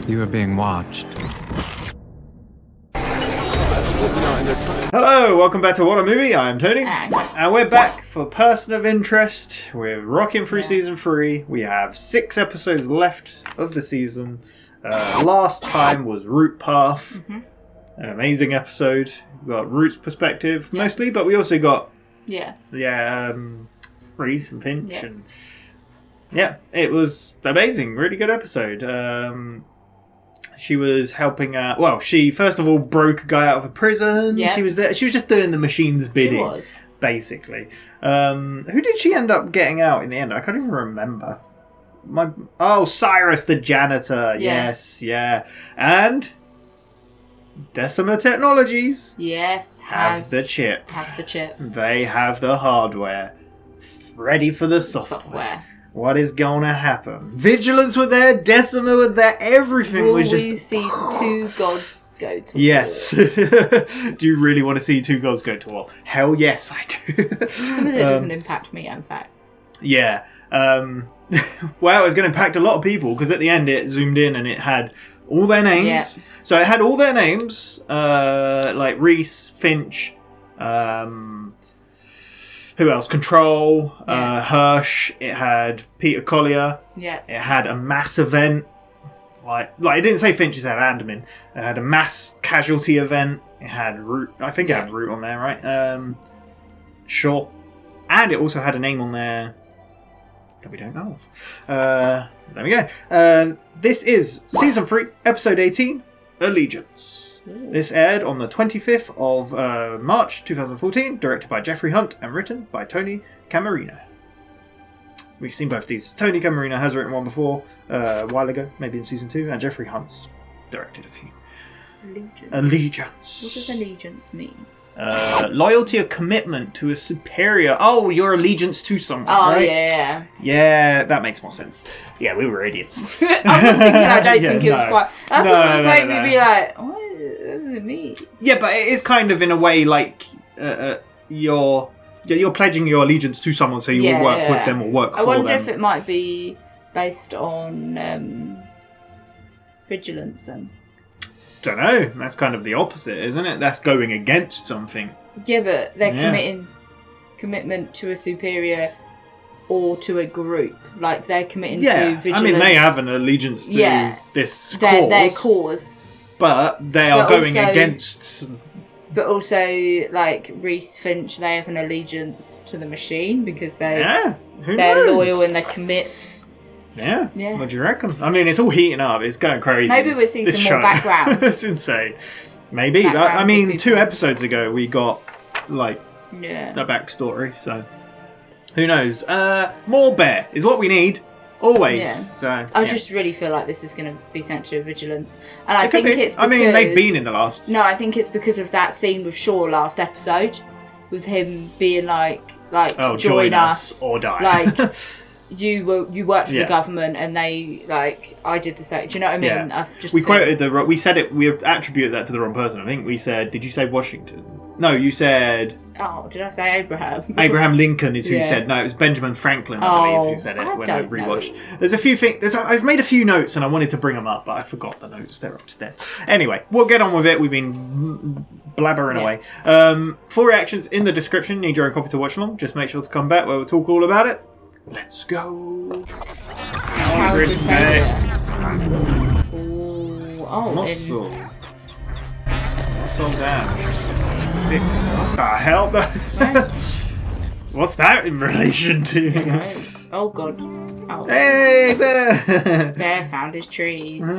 You are being watched. Hello, welcome back to WhatAreMovie. I'm Tony. And we're back for Person of Interest. We're rocking through season 3. We have 6 episodes left of the season. Last time was Root Path. An amazing episode. We got Root's perspective mostly, but we also got Reese and Finch. And it was amazing. Really good episode. She was helping out. Well, she first of all broke a guy out of a prison. She was there. She was just doing the machine's bidding, basically. Who did she end up getting out in the end? I can't even remember. Cyrus, the janitor. Yes, and Decima Technologies. Yes, have the chip. Have the chip. They have the hardware. Ready for the software. What is gonna happen? Vigilance were there, Decima were there, everything was just... Will we see two gods go to war? Yes. Do you really want to see two gods go to war? Hell yes, I do. Because it doesn't impact me, in fact. Yeah. Well, it's going to impact a lot of people, because at the end it zoomed in and it had all their names. Yeah. So it had all their names, like Reese, Finch, who else? Control, Hirsch. It had Peter Collier. Yeah. It had a mass event. Like it didn't say Finch, it had Andaman. It had a mass casualty event. It had Root. I think it had Root on there, right? Sure. And it also had a name on there that we don't know of. There we go. This is Season 3, Episode 18, Allegiance. Ooh. This aired on the 25th of March 2014, directed by Jeffrey Hunt and written by Tony Camerino. We've seen both these. Tony Camerino has written one before, a while ago, maybe in Season 2, and Jeffrey Hunt's directed a few. Allegiance. What does allegiance mean? Loyalty or commitment to a superior. Oh, your allegiance to someone, right? Yeah. Yeah, that makes more sense. Yeah, we were idiots. I was thinking, I don't think it was quite... That's what made me be like, what does it mean? Yeah, but it is kind of in a way like you're pledging your allegiance to someone, so you will work with them or work for them. I wonder if it might be based on vigilance then. Don't know. That's kind of the opposite, isn't it? That's going against something. Yeah, but they're commitment to a superior or to a group. Like, they're committing to vigilance. I mean, they have an allegiance to this cause. Their cause. But they are going against... But also, like, Reese, Finch, they have an allegiance to the machine because they're loyal and they commit. Yeah. What do you reckon? I mean, it's all heating up. It's going crazy. Maybe we'll see some more background. It's insane. Maybe. I mean, 2 episodes ago, we got, like, a backstory, so... Who knows? More bear is what we need. Always. Yeah. So, I just really feel like this is going to be sent to vigilance. And I think it's because... I mean, they've been in the last... No, I think it's because of that scene with Shaw last episode. With him being like join us. Or die. Like... You work for the government, and they I did the same. Do you know what I mean? Yeah. We attributed that to the wrong person. I think we said, did you say Washington? No, you said. Oh, did I say Abraham? Abraham Lincoln is who said. No, it was Benjamin Franklin, I believe, who said it when I rewatched. There's a few things. I've made a few notes, and I wanted to bring them up, but I forgot the notes. They're upstairs. Anyway, we'll get on with it. We've been blabbering away. 4 reactions in the description. Need your own copy to watch along. Just make sure to come back where we'll talk all about it. Let's go. Muscle. Muscle down. 6. What the hell? What's that in relation to? Oh god. Oh. Hey, Bear! Bear found his trees. No.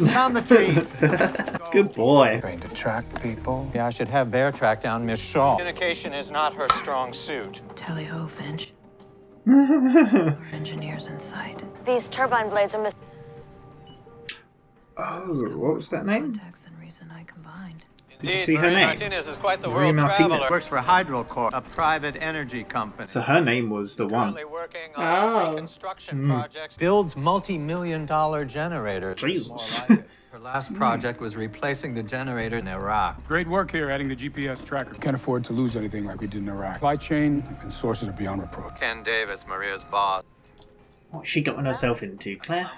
Found the trees. Good boy. Trying to track people. Yeah, I should have Bear track down Miss Shaw. Communication is not her strong suit. Tally ho, Finch. Our engineers in sight. These turbine blades are what was that name? Contacts than reason I combined. Did you see her name? Martinez is quite the Maria world Martinez. traveler. Works for HydroCorp, a private energy company. So her name was the one. Currently working on reconstruction projects. Builds multi-million-dollar generators. Jesus. Her last project was replacing the generator in Iraq. Great work here adding the GPS tracker. Can't afford to lose anything like we did in Iraq. Supply chain and sources are beyond reproach. Ken Davis, Maria's boss. What's she gotten herself into, Claire?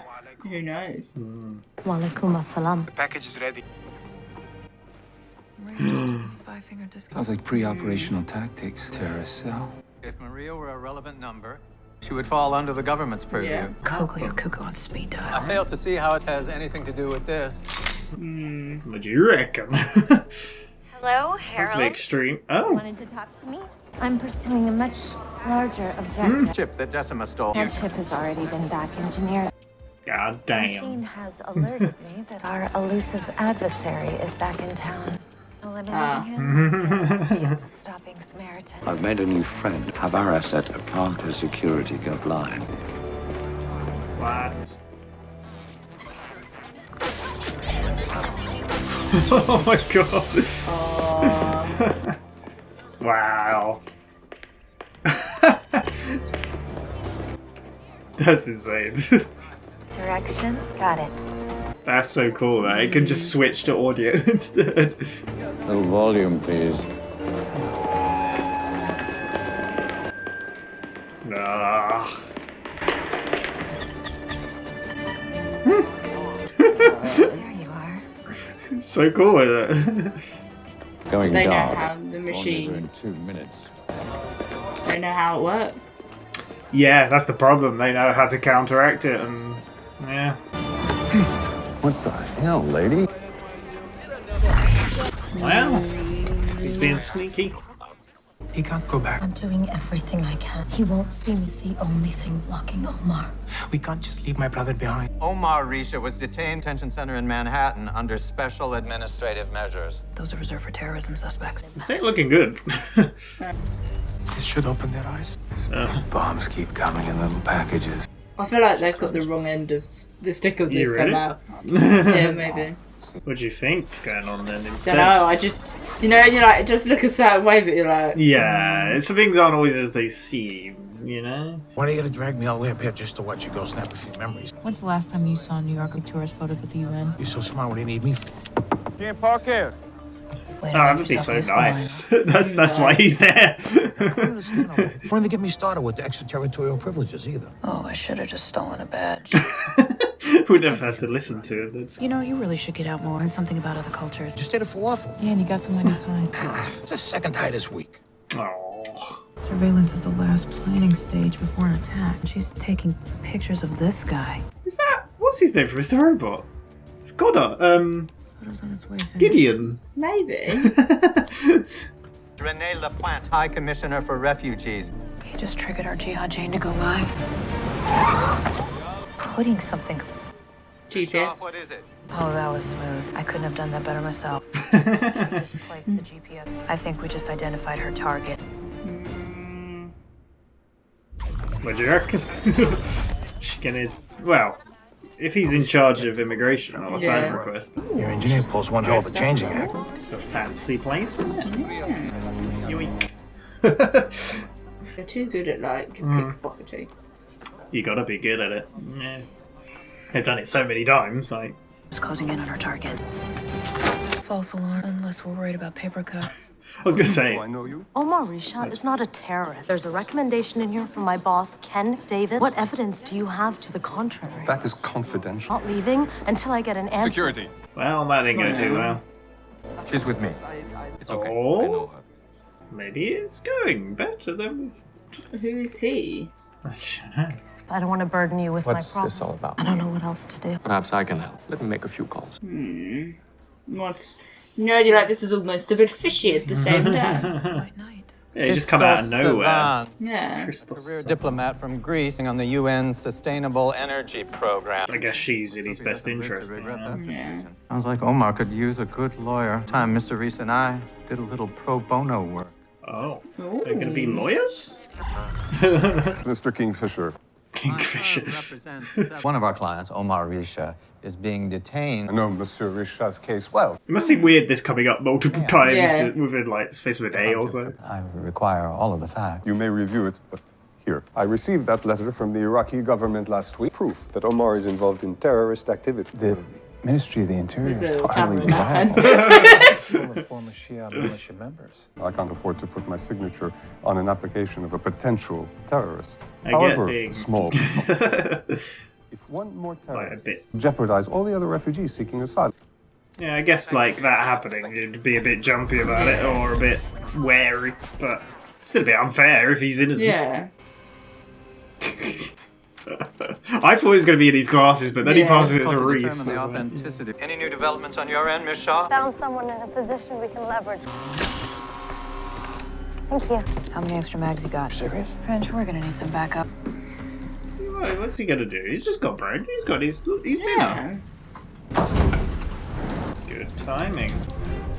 Who knows? Walaikum assalam. The package is ready. Maria just took a 5-finger discount. Sounds like pre-operational tactics. Terrorist cell. If Maria were a relevant number, she would fall under the government's purview. Yeah. Cogli or cuckoo on speed I dial. fail to see how it has anything to do with this. What do you reckon? Hello, Sounds a bit extreme. Oh, Wanted to talk to me? I'm pursuing a much larger objective. Chip that Decima stole. That chip has already been back engineered. god The damn. machine has alerted me that our elusive adversary is back in town. Eliminating him has the chance of stopping Samaritan. I've made a new friend. Have our asset a plant security go blind. What? Oh my god. Wow. That's insane. Direction? Got it. That's so cool that it can just switch to audio instead. Little volume, please. Ah. There you are. So cool, isn't it? Going They know dark. how the Only machine. in 2 minutes. They know how it works. Yeah, that's the problem. They know how to counteract it, and yeah. What the hell, lady? Wow. He's being sneaky. He can't go back. I'm doing everything I can. He won't see me. It's the only thing blocking Omar. We can't just leave my brother behind. Omar Risha was detained detention center in Manhattan under special administrative measures. Those are reserved for terrorism suspects. This ain't looking good. This should open their eyes. Bombs keep coming in little packages. I feel like they've got the wrong end of the stick of this You ready? somehow. Yeah, maybe. What do you think's going on then instead? Don't know. I just, you know, you like just look a certain way, but you're like, Yeah, some things aren't always as they seem, you know? Why are you gonna drag me all the way up here just to watch you go snap a few memories? When's the last time you saw New York tourist photos at the UN? You're so smart. What do you need me for? Can't park here. Oh, that would be so nice. that's why he's there. I don't understand. Why they get me started with the extraterritorial privileges either? Oh, I should have just stolen a badge. Would have had to listen to it. You know, you really should get out more and something about other cultures. Just ate a falafel. Yeah, and you got some money time. It's the second high this week. Oh. Surveillance is the last planning stage before an attack. She's taking pictures of this guy. Is that what's his name from Mr. Robot? It's Goddard. Photos on its way. Finn. Gideon. maybe. Rene Lapointe, High Commissioner for Refugees. He just triggered our Jihad chain to go live. Putting something. GPS. What is it? Oh, that was smooth. I couldn't have done that better myself. She just placed the GPS. I think we just identified her target. What do you reckon? She gonna well, if he's in charge of immigration or asylum Yeah. request, Your engineer pulls one hell of a changing act. it's a fancy place, isn't it? Yoink. They're too good at like pickpocketing. You gotta be good at it. Yeah. They've done it so many times, like. It's closing in on our target. False alarm, unless we're worried about paper cuts. I was gonna say. know you? Omar Risha is not a terrorist. There's a recommendation in here from my boss, Ken David. What evidence do you have to the contrary? That is confidential. Not leaving until I get an answer. Security. Well, that didn't go too well. She's with me. It's okay. Oh, maybe it's going better than. Who is he? I don't know. I don't want to burden you with What's my problems. this all about? I don't know what else to do. Perhaps I can help. Let me make a few calls. What's, you know, you're like, this is almost a bit fishy at the same time. White night. Yeah, you just come out of nowhere. Savan, Yeah. Crystal career Sun. diplomat from Greece on the UN Sustainable Energy Program. I guess she's in his best interest. You Regret know? that Yeah. decision. Sounds like Omar could use a good lawyer. Time Mr. Reese and I did a little pro bono work. Oh, they're gonna be lawyers? Mr. Kingfisher. Kingfisher. One of our clients, Omar Risha, is being detained. I know Monsieur Richard's case well. It must seem weird this coming up multiple times Yeah. within like space of a day or so. I require all of the facts. You may review it, but here. I received that letter from the Iraqi government last week. Proof that Omar is involved in terrorist activity. The Ministry of the Interior There's is a hardly cameraman. reliable. Full of former Shia militia members. I can't afford to put my signature on an application of a potential terrorist. I However get small. If one more terrorist jeopardize all the other refugees seeking asylum. Yeah, I guess like that happening, you'd be a bit jumpy about it or a bit wary, but still a bit unfair if he's innocent. Yeah. I thought he was going to be in his glasses, but then he passes it to Reese. Determine the authenticity. Any new developments on your end, Miss Shaw? Found someone in a position we can leverage. Thank you. How many extra mags you got? Serious? Finch, we're gonna need some backup. What's he going to do? He's just got bread. He's got his dinner. Good timing.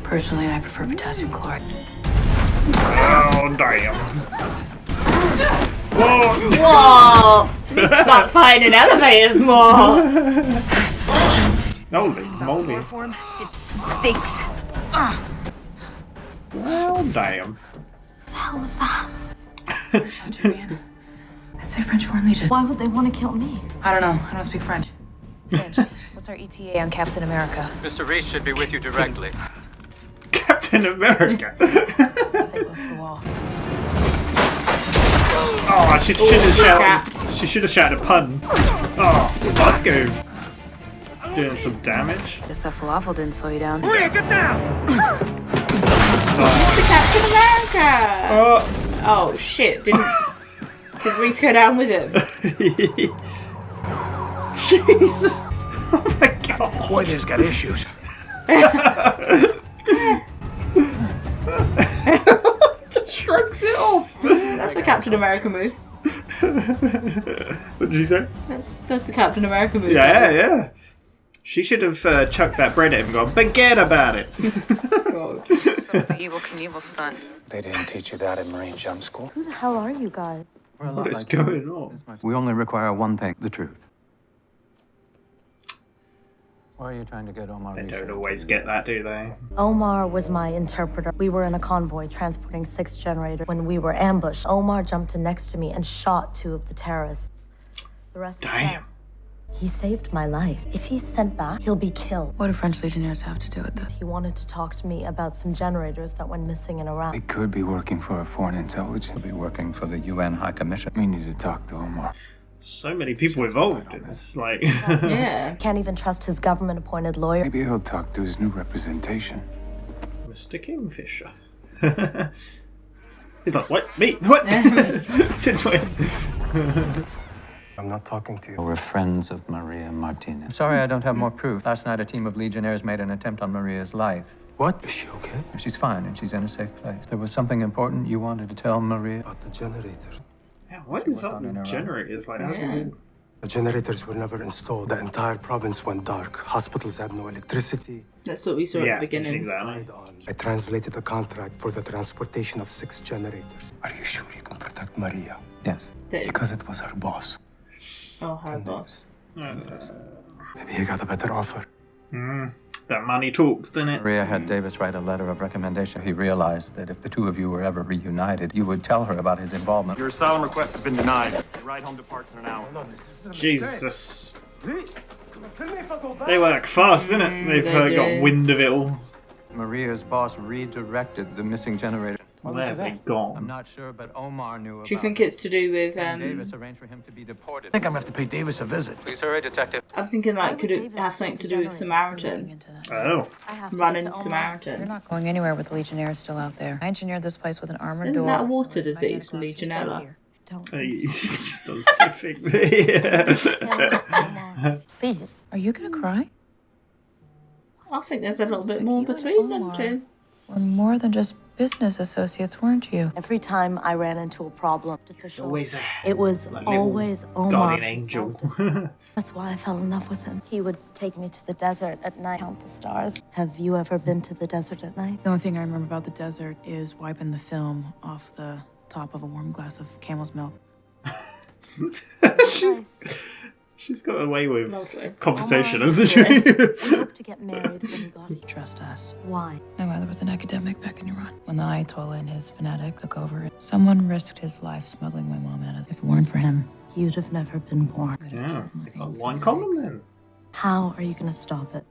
Personally, I prefer potassium chloride. Oh, damn. Whoa! Whoa! Stop fighting elevators more! Holy moly. It stinks. Well, damn. What the hell was that? I'd say French Foreign Legion. Why would they want to kill me? I don't know. I don't speak French. Finch, what's our ETA on Captain America? Mr. Reese should be with you directly. Captain America. Stay close to the wall. Oh, she should have shouted. She should have shouted a pun. Oh, let's go. Doing some damage. Guess that falafel didn't slow you down. It's the Captain America! Oh shit, did Reese go down with him? Jesus! Oh my god! Boy, has got issues. Just shrugs it off. That's the Captain America move. What did you say? That's the Captain America move. Yeah. She should have chucked that bread at him and gone, forget about it. God. The evil Knievel's son. They didn't teach you that in Marine jump school. Who the hell are you guys? We're a What lot is like you. going on? We only require one thing, the truth. Why are you trying to get Omar? They don't always get that, do they? Omar was my interpreter. We were in a convoy transporting 6 generators. When we were ambushed, Omar jumped in next to me and shot 2 of the terrorists. The rest Damn. He saved my life. If he's sent back, he'll be killed. What do French Legionnaires have to do with this? He wanted to talk to me about some generators that went missing in Iraq. He could be working for a foreign intelligence. He'll be working for the UN High Commission. We need to talk to Omar. So many people involved in this. Like, Yeah. Can't even trust his government-appointed lawyer. Maybe he'll talk to his new representation. Mr. Kingfisher. He's like, what? Me? What? Since when? I'm not talking to you. We're friends of Maria Martinez. I'm sorry I don't have more proof. Last night, a team of Legionnaires made an attempt on Maria's life. What? Is she okay? She's fine, and she's in a safe place. There was something important you wanted to tell Maria. About the generator. Yeah, what is up with generators? Like, how does it... The generators were never installed. The entire province went dark. Hospitals had no electricity. That's what we saw at the beginning. Exactly. I translated a contract for the transportation of 6 generators. Are you sure you can protect Maria? Yes. Because it was her boss. Oh, her boss. Maybe he got a better offer. That money talks, didn't it? Maria had Davis write a letter of recommendation. He realized that if the two of you were ever reunited, you would tell her about his involvement. Your asylum request has been denied. Your ride home departs in an hour. No, this is a Jesus. Please, kill me if I go back. They work fast, didn't it? They've they got do. wind of it all. Maria's boss redirected the missing generator. Where they I'm gone? not sure, but Omar knew about Do you think it's to do with Davis arranged for him to be deported. I think I'm gonna have to pay Davis a visit. Please hurry, detective. I'm thinking like could it have something to do with Samaritan? Oh. I have to Running get to Omar. Samaritan. You're not going anywhere with the Legionnaires still out there. I engineered this place with an armored Isn't door. that a water I disease, guess once you're Legionella? safe here. Don't. He's just done sipping. Yeah. Please. Are you gonna cry? I think there's a little bit Like more you and between them Omar. two. We're more than just business associates, weren't you? Every time I ran into a problem, Always it was like little always Omar. guardian who angel. solved it. That's why I fell in love with him. He would take me to the desert at night, count the stars. Have you ever been to the desert at night? The only thing I remember about the desert is wiping the film off the top of a warm glass of camel's milk. She's got away with Lovely. conversation, Omar, hasn't she? we hope to get married when you got here. Trust us. Why? My mother was an academic back in Iran. When the Ayatollah and his fanatic took over, someone risked his life smuggling my mom out of it. If it weren't for him, You'd have never been born. Yeah. Got one common then. How are you going to stop it?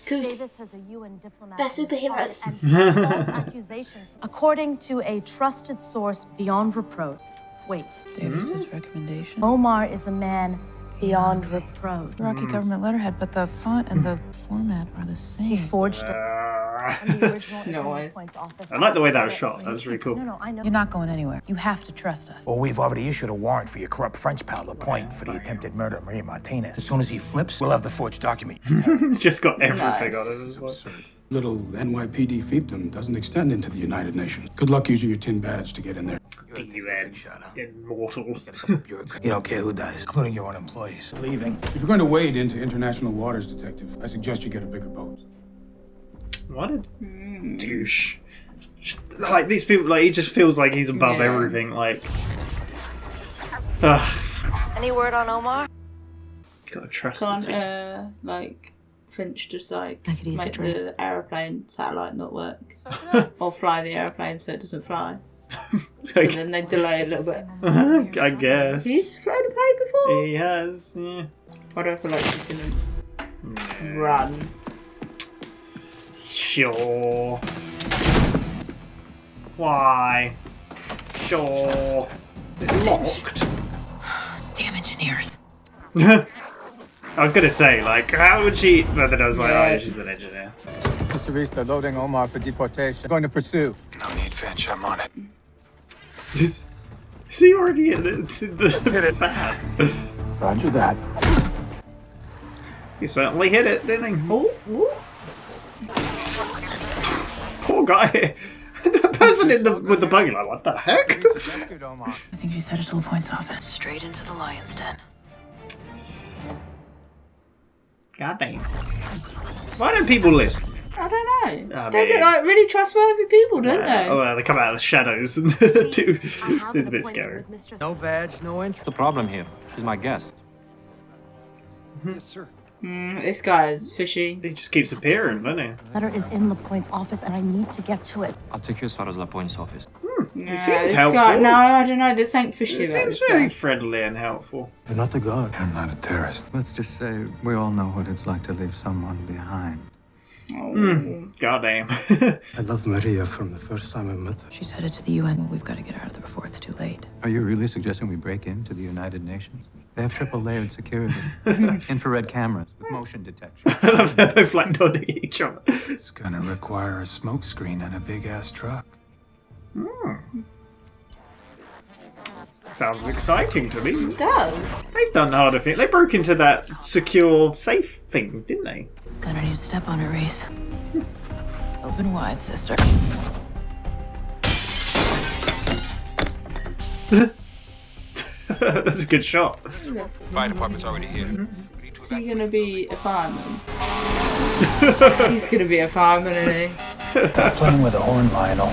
Davis has a UN diplomat. They're superheroes. And false accusations. According to a trusted source beyond reproach. Wait. Davis's recommendation. Omar is a man beyond reproach. Rocky government letterhead, but the font and the format are the same. He forged it. And the original is in the Nice. point's office. I like the way that was shot. That was really cool. No, I know. You're not going anywhere. You have to trust us. Well, we've already issued a warrant for your corrupt French pal, Lapointe, for the attempted murder of Maria Martinez. As soon as he flips, we'll have the forged document. Just got everything Nice. on it as well. Little NYPD fiefdom doesn't extend into the United Nations. Good luck using your tin badge to get in there. UN. Immortal. You don't care who dies, including your own employees. Leaving. If you're going to wade into international waters, Detective, I suggest you get a bigger boat. What a douche. Like, these people, like, he just feels like he's above Yeah. everything, like... Ugh. Any word on Omar? Gotta trust the Can't team. like Finch just like I could use a make drink. the aeroplane satellite not work, or fly the aeroplane so it doesn't fly. So then they delay a little bit. I guess. He's flown a plane before. He has, yeah. I don't feel like he's gonna run. Sure. Why? Sure. It's locked. Damn engineers. I was gonna say, like, how would she... But then I was like, Yeah. oh, she's an engineer. Mr. Reese, they're loading Omar for deportation. Going to pursue. No need, Finch. I'm on it. Is he already in the hit it. fan? Roger that. He certainly hit it, didn't he? Ooh, ooh. Poor guy. The person in the with the buggy, like, what the heck? Rescued Omar. I think she's headed to LaPointe's office. Straight into the lion's den. God damn. Why don't people listen? I don't know. I They mean- look like really trustworthy people, don't they? Oh, well, they come out of the shadows and do. I have It's a an bit appointment scary. with Mr. No badge, no entry. What's the problem here? She's my guest. Yes, sir. This guy is fishy. He just keeps appearing, doesn't he? Letter is in LaPointe's office, and I need to get to it. I'll take you as far as Lapointe's office. Yeah, seems this helpful. guy, no, I don't know. This ain't fishy. He about seems this very guy. friendly and helpful. You're not a god. I'm not a terrorist. Let's just say we all know what it's like to leave someone behind. God damn. I love Maria from the first time I met her. She's headed to the UN. We've got to get out of there before it's too late. Are you really suggesting we break into the United Nations? They have triple layered security, infrared cameras with motion detection. I love they're both like nodding at each other. It's gonna require a smoke screen and a big ass truck. Sounds exciting to me. It does. They've done harder things. They broke into that secure safe thing, didn't they? Gonna need to step on her, Reese. Open wide, sister. That's a good shot. Fire department's already here. Is he gonna be a fireman? He's gonna be a fireman, isn't he? Stop playing with a horn, Lionel.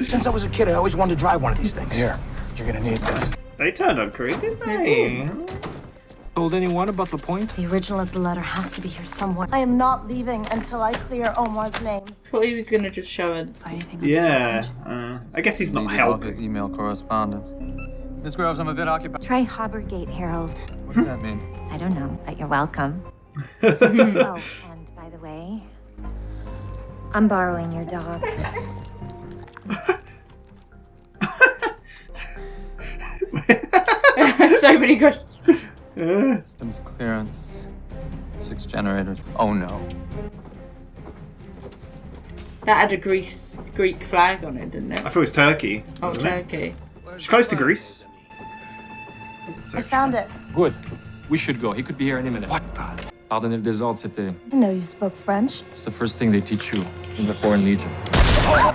Since I was a kid, I always wanted to drive one of these things. Here, you're gonna need this. They turned on Creed, didn't they? Told anyone about Lapointe? The original of the letter has to be here somewhere. I am not leaving until I clear Omar's name. Thought he was gonna just show her. Yeah. I guess he's not Deleted all helping. his email correspondence. Miss Groves, I'm a bit occupied. Try Harborgate, Harold. What does that mean? I don't know, but you're welcome. Oh, and by the way, I'm borrowing your dog. So many questions. Systems clearance. 6 generators. Oh no. That had a Greek flag on it, didn't it? I thought it was Turkey. Oh, wasn't it? Turkey. It's close to Greece. I found it. Good. We should go. He could be here any minute. What the? Pardonnez le désordre, c'était... I didn't know you spoke French. It's the first thing they teach you in the Foreign Legion. Well.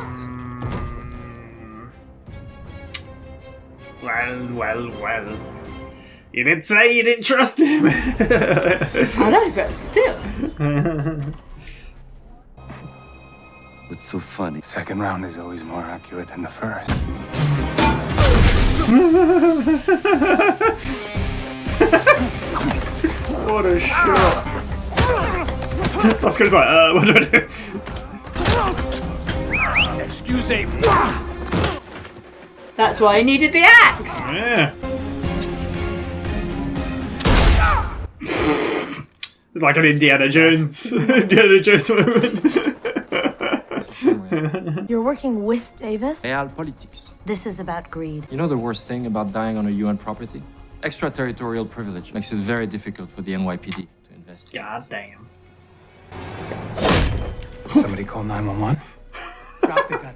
You did say you didn't trust him. I know, but still. What's so funny? Second round is always more accurate than the first. What a shot. Oscar's like, what do I do? Excuse me. That's why he needed the axe. Yeah. Like an Indiana Jones. Indiana Jones moment. You're working with Davis? Realpolitics. This is about greed. You know the worst thing about dying on a UN property? Extraterritorial privilege makes it very difficult for the NYPD to investigate. God damn. Somebody call 911. Drop the gun.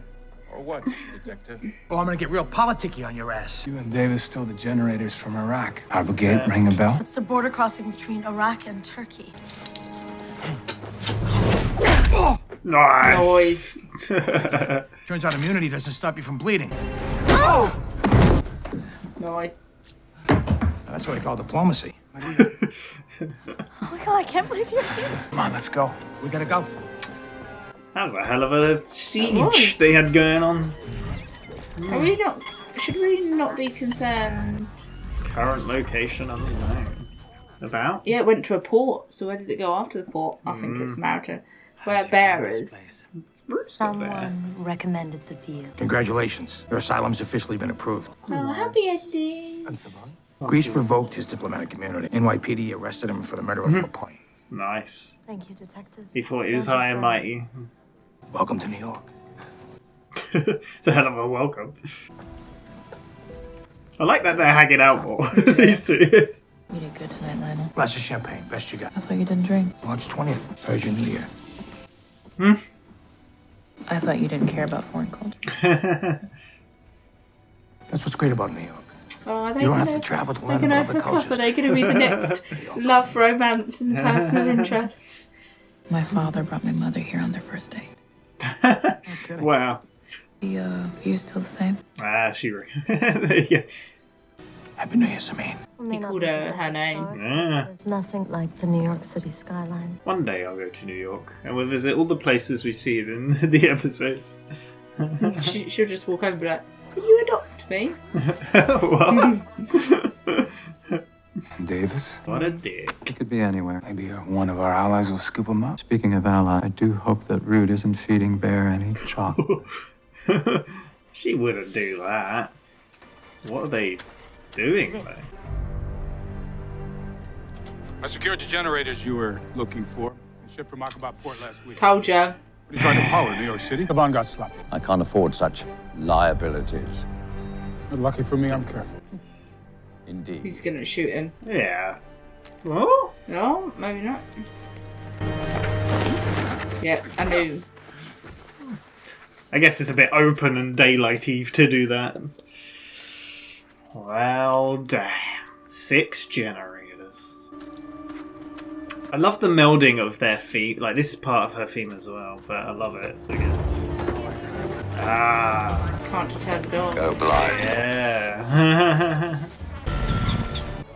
Or what, detective? Oh, I'm gonna get real politicky on your ass. You and Davis stole the generators from Iraq. Harbor Gate, ring a bell? It's the border crossing between Iraq and Turkey. Nice. Turns out immunity doesn't stop you from bleeding. Nice. That's what I call diplomacy. Oh my god, I can't believe you're here. Come on, let's go. We gotta go. That was a hell of a siege they had going on. Are we not? Should we not be concerned? Current location unknown. About? Yeah, it went to a port. So where did it go after the port? I think it's Malta. Where Bear is. Someone recommended the view. Congratulations. Your asylum's officially been approved. Oh, happy ending. Greece revoked his diplomatic immunity. NYPD arrested him for the murder of LaPointe. Nice. Thank you, Detective. He thought he was high and mighty. Welcome to New York. It's a hell of a welcome. I like that they're hanging out more, these two. You did good tonight, Lionel. Glass of champagne, best you got. I thought you didn't drink. March 20th, Persian New Year. I thought you didn't care about foreign culture. That's what's great about New York. Oh, are they You don't gonna, have to travel to they're learn gonna about other hook up. cultures. Are they going to be the next love, romance, and person of interest? My father brought my mother here on their first date. Wow. The view's still the same? Ah, she. There you go. Happy New Year, Samin. He called her name. Yeah. There's nothing like the New York City skyline. One day I'll go to New York and we'll visit all the places we see in the episodes. She'll just walk over and be like, "Can you adopt me?" What? Davis? What a dick. He could be anywhere. Maybe one of our allies will scoop him up. Speaking of ally, I do hope that Rude isn't feeding Bear any chocolate. She wouldn't do that. What are they doing there? I secured the generators you were looking for. Shipped from Aqaba Port last week. Told ya. What are you trying to power, New York City? Kavan got sloppy. I can't afford such liabilities. But lucky for me, I'm careful. Indeed. He's going to shoot him. Yeah. Oh? No, maybe not. Yeah, I knew. I guess it's a bit open and daylighty to do that. Well, damn. 6 generators. I love the melding of their feet. Like, this is part of her theme as well, but I love it. So good. Ah. Can't you tell the dog? Go blind. Yeah.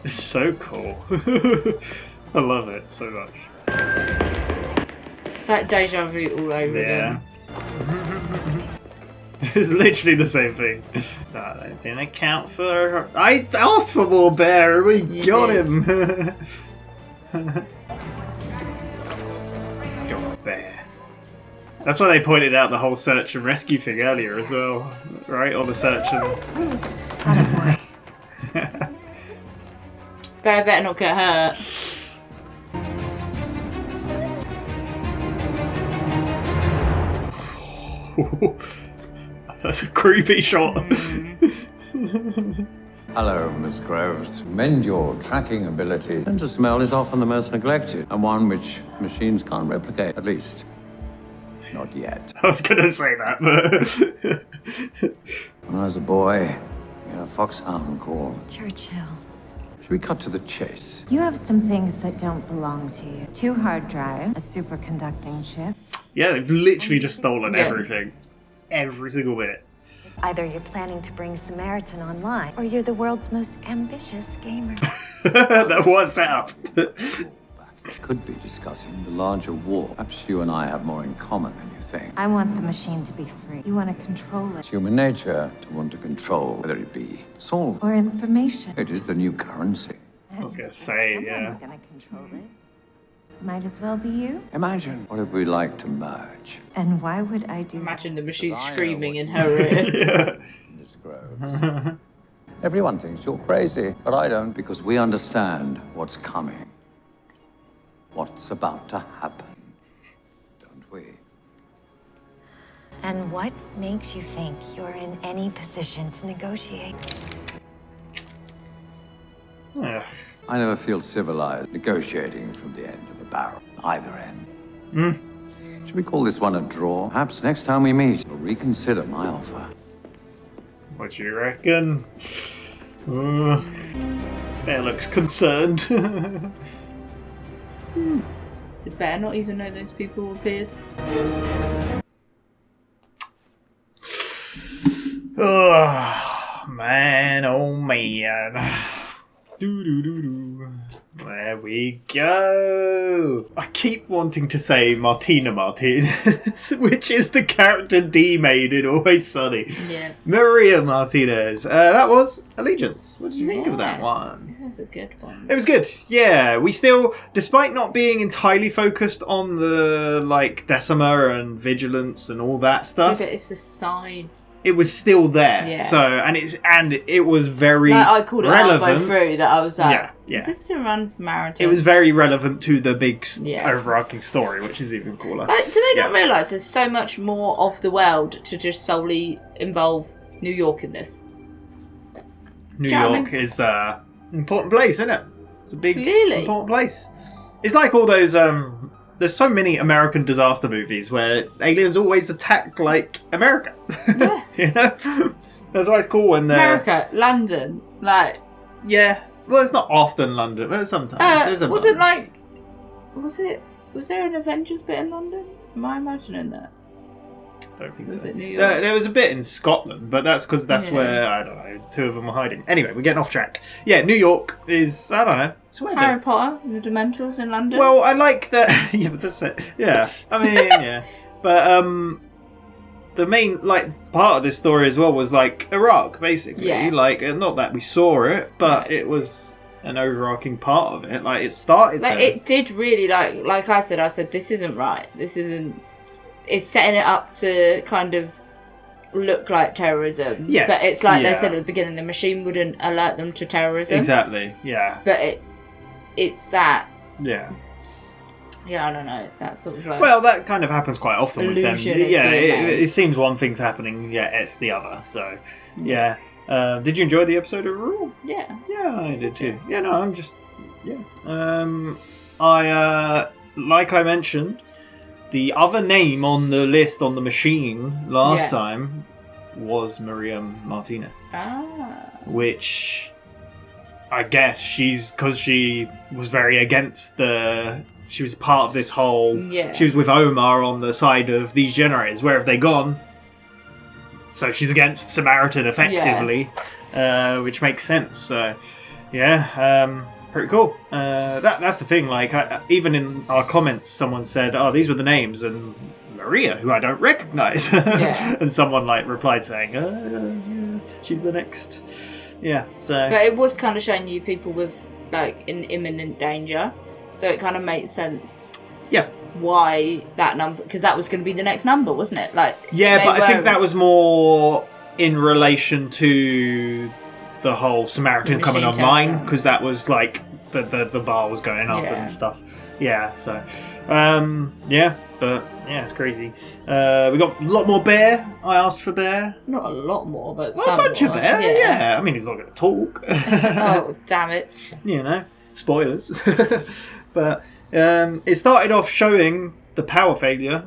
It's so cool. I love it so much. It's like deja vu all over again. It's literally the same thing. That didn't account for. I asked for more Bear, and we got him. Got Bear. That's why they pointed out the whole search and rescue thing earlier as well, right? Or the search and. Bear better not get hurt. That's a creepy shot. Hello, Miss Groves. Mend your tracking ability. Scent of smell is often the most neglected, and one which machines can't replicate, at least. Not yet. I was gonna say that, but... When I was a boy, we had a foxhound called. Churchill. Should we cut to the chase? You have some things that don't belong to you. 2 hard drives, a superconducting chip. Yeah, they've literally just stolen Yeah. everything. Every single bit. Either you're planning to bring Samaritan online, or you're the world's most ambitious gamer. That was set up. We could be discussing the larger war. Perhaps you and I have more in common than you think. I want the machine to be free. You want to control it. It's human nature to want to control, whether it be soul Or information. It is the new currency. I was gonna say, Someone's yeah. gonna control it. Might as well be you. Imagine what if we like to merge. And why would I do Imagine the machine Because I know screaming what in you her ear. Miss Groves. Everyone thinks you're crazy, but I don't, because we understand what's coming. what's about to happen, don't we? And what makes you think you're in any position to negotiate? Ugh. I never feel civilized negotiating from the end of a barrel, either end. Should we call this one a draw? Perhaps next time we meet, you'll reconsider my offer. What do you reckon? Bear looks concerned. Did Bear not even know those people appeared? Oh man, oh man. There we go. I keep wanting to say Martina Martinez, which is the character Dee made in Always Sunny. Yeah. Maria Martinez. That was Allegiance. What did you think of that one? It was a good one. It was good. Yeah, we still, despite not being entirely focused on the Decima and Vigilance and all that stuff, Yeah, but it's the side. it was still there. Yeah. So and it was very I called it relevant. halfway through that I was like, Yeah. is this to run Samaritan? It was very relevant to the big Yeah. overarching story, which is even cooler. Like, do they not realise there's so much more of the world to just solely involve New York in this? New Do you know what I York is an important place, isn't it? It's a big, Clearly. important place. It's like all those. There's so many American disaster movies where aliens always attack like America. Yeah. You know, that's why it's cool when they're America, London, like. Yeah. Well, it's not often London, but sometimes. There's a was bunch. Was there an Avengers bit in London? Am I imagining that? Don't think Was so. it New York? There was a bit in Scotland, but that's because that's Yeah. where, I don't know, two of them were hiding. Anyway, we're getting off track. Yeah, New York is, I don't know, it's where Harry Potter and the Dementors in London. Well, I like that. Yeah, but that's it. Yeah, I mean, yeah. But the main, part of this story as well was, Iraq, basically. Yeah. Not that we saw it, but it was an overarching part of it. It started there. it did really, like I said, this isn't right. This isn't... It's setting it up to kind of look like terrorism. Yes, But it's like they yeah. said at the beginning, the machine wouldn't alert them to terrorism. Exactly, yeah. But it's that... Yeah. Yeah, I don't know. It's that sort of Well, that kind of happens quite often with them. illusion is Yeah, being made. it seems one thing's happening, it's the other. So, yeah. Did you enjoy the episode overall? Yeah. Yeah, I did too. Yeah, no, I'm just... Yeah. Like I mentioned, the other name on the list on the machine last time was Maria Martinez. Ah. Which I guess because she was very against she was part of this whole... Yeah. She was with Omar on the side of these generators. Where have they gone? So she's against Samaritan, effectively, which makes sense. So, yeah, pretty cool. That's the thing. Even in our comments, someone said, "Oh, these were the names," and Maria, who I don't recognise, and someone replied saying, yeah, "She's the next." Yeah. So, But it was kind of showing you people with in imminent danger, so it kind of made sense. Yeah. Why that number? Because that was going to be the next number, wasn't it? Yeah, but I think that was more in relation to the whole Samaritan The coming machine online, turnaround. because that was the bar was going up Yeah. and stuff. Yeah, so yeah, but yeah, it's crazy. We got a lot more bear. I asked for bear. Not a lot more, but A some bunch of more. bear. Yeah. I mean, he's not going to talk. Oh, damn it! You know, spoilers. But it started off showing the power failure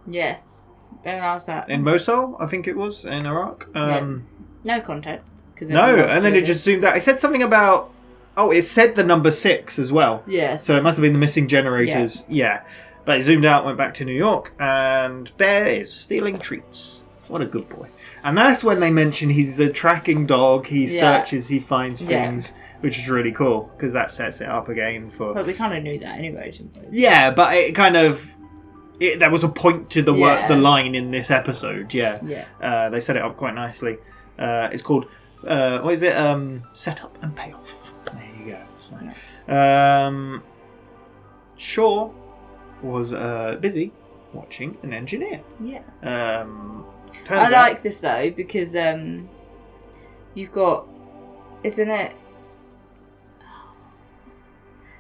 Yes. Then I was that in Mosul, I think it was, in Iraq. no context. No, and then it just zoomed out. It said something about... Oh, it said the number 6 as well. Yes. So it must have been the missing generators. Yeah. But it zoomed out, went back to New York, and Bear is stealing treats. What a good boy. And that's when they mention he's a tracking dog. He searches, he finds things, which is really cool, because that sets it up again for... But we kind of knew that anyway, didn't we? Yeah, but it kind of... there was a point to the Yeah. line in this episode, yeah. Yeah. They set it up quite nicely. It's called... what is it? Setup and payoff. There you go. So, Shaw was busy watching an engineer. Yeah. Turns I like this though because you've got, isn't it?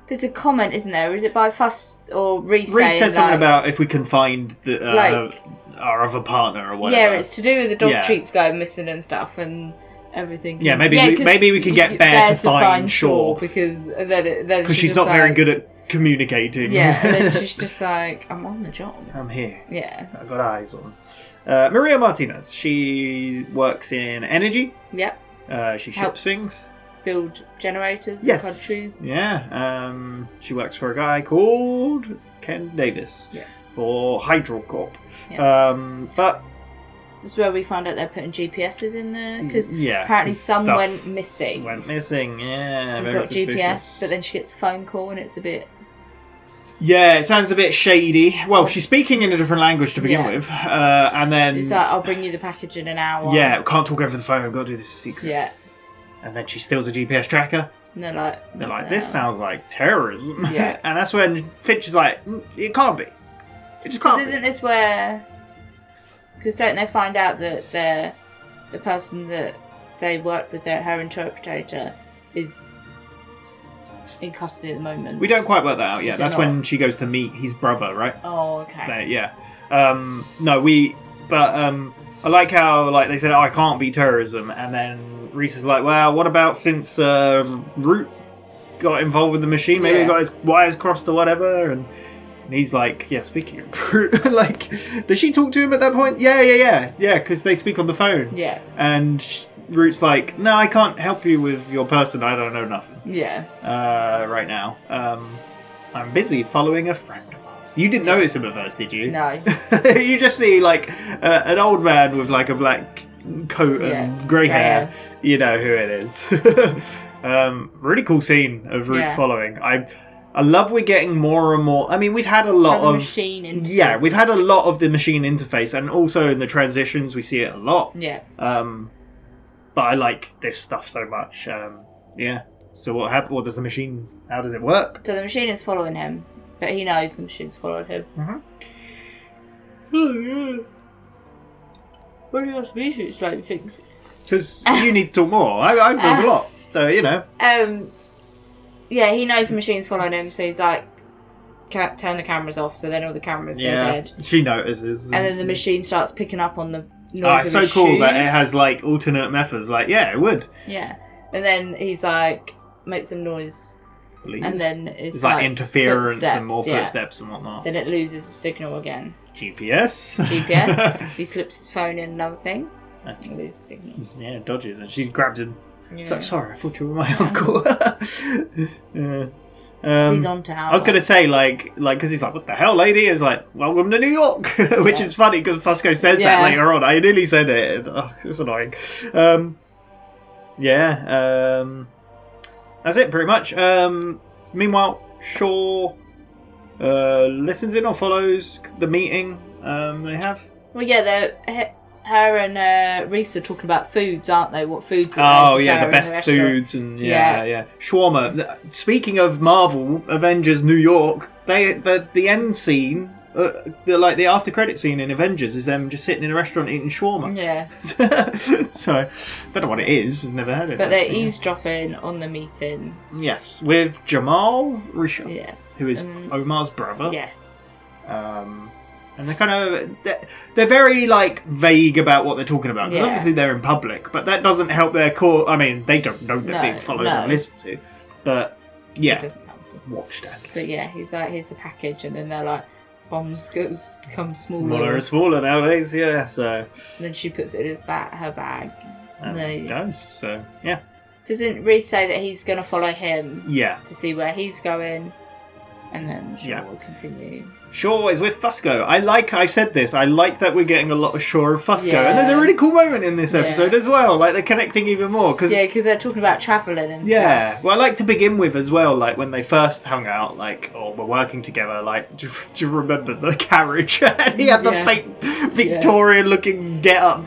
There's a comment, isn't there? Is it by Fuss or Reese? Reese says something like, about if we can find like, our other partner or whatever. Yeah, it's to do with the dog Yeah. treats going missing and stuff and everything. Yeah, maybe we can get Bear to find Shaw because then because she's not very good at communicating. Yeah, and then she's just like, I'm on the job. I'm here. Yeah. I've got eyes on. Maria Martinez. She works in energy. Yep. She ships Helps things. Build generators Yes. in countries. Yeah. She works for a guy called Ken Davis. Yes. For HydroCorp. Yeah. But That's where we found out they're putting GPSs in there because yeah, apparently 'cause some stuff went missing. Yeah, We've very got suspicious. GPS, but then she gets a phone call and it's a bit. Yeah, it sounds a bit shady. Well, she's speaking in a different language to begin Yeah. with, and then It's like, I'll bring you the package in an hour. yeah, can't talk over the phone. I've got to do this secret. Yeah. And then she steals a GPS tracker. And they're like, This sounds like terrorism. Yeah. And that's when Finch is like, it can't be. It just can't Because be. isn't this where? Because don't they find out that the person that they worked with, her interpreter, is in custody at the moment? We don't quite work that out yet. Is it That's not? when she goes to meet his brother, right? Oh, okay. Yeah. I like how they said, I can't be terrorism, and then Reese is like, well, what about since Root got involved with the machine? Maybe he got his wires crossed or whatever, and he's like, yeah, speaking of Root, like, does she talk to him at that point? Yeah, because they speak on the phone. Yeah. And Root's like, no, I can't help you with your person, I don't know nothing. Yeah. Right now. I'm busy following a friend. You didn't notice him at first, did you? No. You just see an old man with a black coat and grey hair. You know who it is. Really cool scene of Root following. I love we're getting more and more. I mean, we've had a lot of machine interface. Yeah, we've had a lot of the machine interface, and also in the transitions we see it a lot. Yeah. But I like this stuff so much. Yeah. So what happened? What does the machine? How does it work? So the machine is following him, but he knows the machine's following him. Mm-hmm. Oh yeah. What do you ask me to explain things? Because you need to talk more. I filmed a lot, so you know. Yeah, he knows the machine's following him, so he's like, turn the cameras off. So then all the cameras go dead. She notices, And then the machine starts picking up on the noise Oh, it's of so his cool shoes. that it has alternate methods. Yeah, it would. Yeah, and then he's like, make some noise. Please. And then it's like interference footsteps, and more footsteps and whatnot. Then it loses the signal again. GPS. He slips his phone in another thing. And loses the signal. Yeah, it dodges, and she grabs him. It's Yeah. like, sorry, I thought you were my uncle. Yeah. So he's on to I was going to say, because he's like, what the hell, lady? It's like, welcome to New York. Which is funny, because Fusco says that later on. I nearly said it. Oh, it's annoying. That's it, pretty much. Meanwhile, Shaw listens in or follows the meeting they have. Well, yeah, her and Reese are talking about foods, aren't they? What foods? Oh they yeah, the prefer in best restaurant. foods and yeah. Shawarma. Speaking of Marvel Avengers New York, the end scene, the after credit scene in Avengers is them just sitting in a restaurant eating shawarma. Yeah. So don't know what it is. I've never heard of it. But they're eavesdropping on the meeting. Yes, with Jamal Risha. Yes. Who is Omar's brother. Yes. And they're very vague about what they're talking about because Yeah. obviously they're in public, but that doesn't help their core. I mean, they don't know they're No, being followed no. and listened to, but yeah, It doesn't help. watched and But yeah, he's like, here's the package, and then they're like, bombs become smaller. smaller and smaller nowadays. Yeah, so And then she puts it in her bag. and it goes. So yeah, Doesn't Reese say that he's going to follow him? Yeah. To see where he's going, and then Shaw Yeah. will continue. Shaw is with Fusco. I said this. I like that we're getting a lot of Shaw and Fusco, and there's a Yeah. really cool moment in this episode Yeah. as well. They're connecting even more because Because they're talking about travelling and yeah, stuff. well, I like to begin with as well, when they first hung out, we're working together, do you remember the carriage? And he had the Yeah. fake Victorian-looking get-up.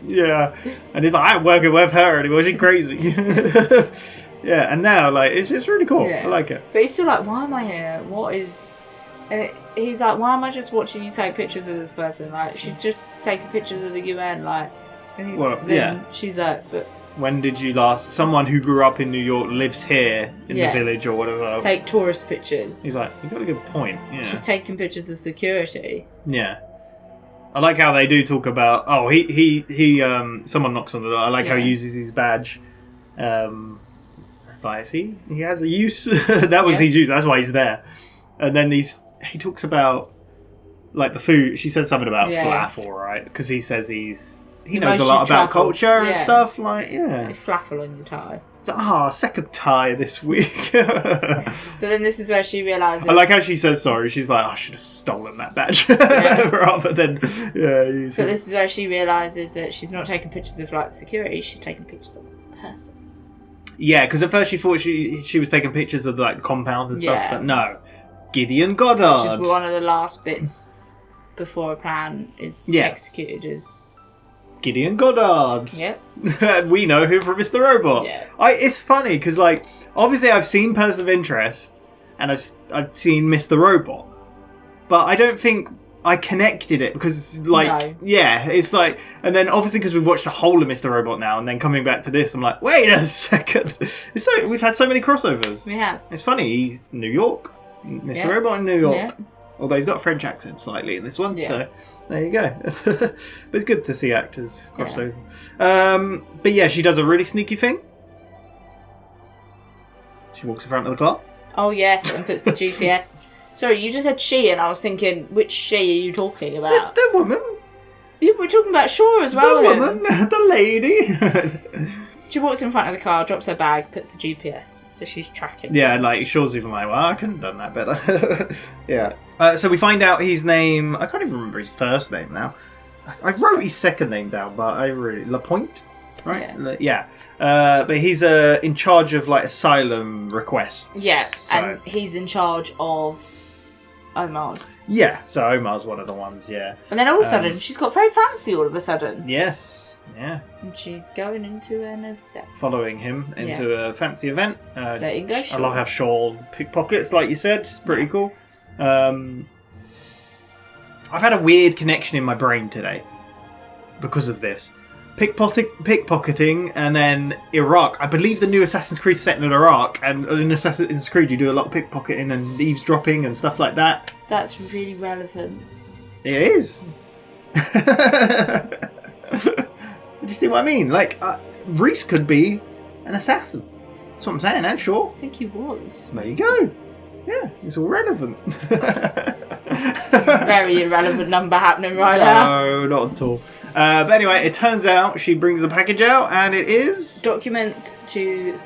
Yeah. And he's like, I'm working with her anymore, she's crazy. Yeah, and now, it's just really cool. Yeah. I like it. But he's still like, why am I here? What is... he's like, why am I just watching you take pictures of this person? She's just taking pictures of the UN, and he's, Well, then yeah. she's like, but When did you last? Someone who grew up in New York lives here in Yeah. the village or whatever. Take tourist pictures. He's like, you got a good point. Yeah. She's taking pictures of security. Yeah. I like how they do talk about. Oh, he. Someone knocks on the door. I like how he uses his badge. Like, see, he has a use. That was his use. That's why he's there. And then he talks about like the food. She says something about falafel, right? Because he says he knows a lot about culture and stuff. Like, Flaffle on your tie. Second tie this week. But then this is where she realises. I like how she says sorry. She's like, I should have stolen that badge rather than. So this is where she realises that she's not taking pictures of like security. She's taking pictures of a person. Yeah, because at first she thought she was taking pictures of like the compound and stuff, but no, Gideon Goddard. Which is one of the last bits before a plan is executed. Is Gideon Goddard. Yep. We know him from Mr. Robot. Yeah. It's funny because, like, obviously I've seen Person of Interest and I've seen Mr. Robot, but I don't think I connected it because, like, it's like, and then obviously because we've watched the whole of Mr. Robot now, and then coming back to this, I'm like, wait a second. We've had so many crossovers. We have. It's funny. He's New York, Mr. Robot in New York. Although he's got a French accent slightly in this one, so there you go. But it's good to see actors cross over. But yeah, she does a really sneaky thing. She walks in front of the car. Oh yes, and puts the GPS. Sorry, you just said she, and I was thinking, which she are you talking about? The woman. Yeah, we're talking about Shaw as well. The woman, the lady. She walks in front of the car, drops her bag, puts the GPS, so she's tracking. Yeah, like Shaw's even like, well, I couldn't have done that better. Yeah. So we find out his name. I can't even remember his first name now. I wrote his second name down, but Lapointe, right? Yeah. But he's in charge of like asylum requests. Yeah, so. and he's in charge of Omar's. Yeah, so Omar's one of the ones. Yeah. And then all of a sudden, she's got very fancy. All of a sudden. Yes. Yeah. And she's going into an event. Following him into a fancy event. There you go, I Shaw. love how Shaw pickpockets, like you said. It's pretty cool. I've had a weird connection in my brain today because of this. Pickpocketing and then Iraq. I believe the new Assassin's Creed is set in Iraq, and in Assassin's Creed you do a lot of pickpocketing and eavesdropping and stuff like that. That's really relevant. It is. Do you see what I mean? Like, Reese could be an assassin. That's what I'm saying, and Shaw. I think he was. There you go. Yeah, it's all relevant. Very irrelevant number happening right now. No, not at all. But anyway, it turns out she brings the package out, and it is documents to,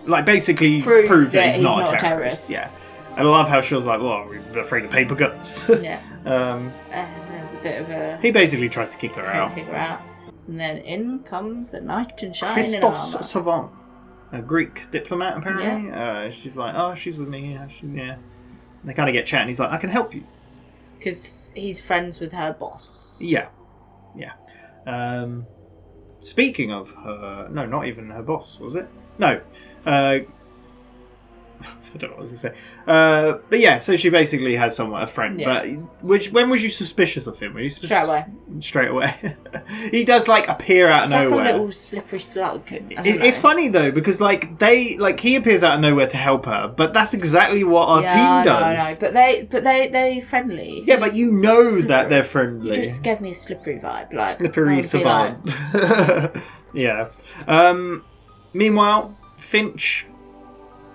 like, basically prove that he's not a terrorist. Yeah, I love how Shaw's like, well, we're afraid of paper cuts. Yeah. There's a bit of a. He basically tries to kick her out. And then in comes a knight in shining Christos armor. Savant, a Greek diplomat, apparently. She's like, oh, she's with me. Yeah. They kind of get chatting. He's like, I can help you. Because he's friends with her boss. Yeah. Speaking of her... No, not even her boss, was it? No. I don't know what I was going to say. But yeah, so she basically has a friend. Yeah. But when was you suspicious of him? Were you suspicious? Straight away. He does like appear out of nowhere. Like a little slippery slug. It's funny though because he appears out of nowhere to help her, but that's exactly what our team does. No. But they're friendly. Yeah, but you know that they're friendly. You just gave me a slippery vibe, like slippery savant. Like... Yeah. Meanwhile, Finch.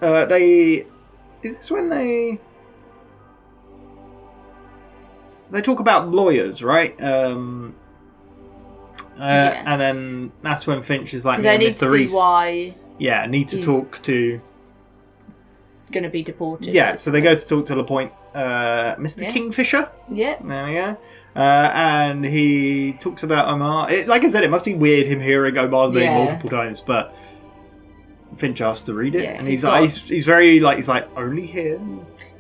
Is this when they talk about lawyers, right? And then that's when Finch is like, they need Mr. to Reese. see why. Yeah, I need to talk to. Going to be deported. Yeah, so they go to talk to Lapointe, Mr. Kingfisher. Yeah. There we go. And he talks about Omar. Like I said, it must be weird him hearing Omar's name multiple times, but. Finch asked to read it, and he's very he's like only here.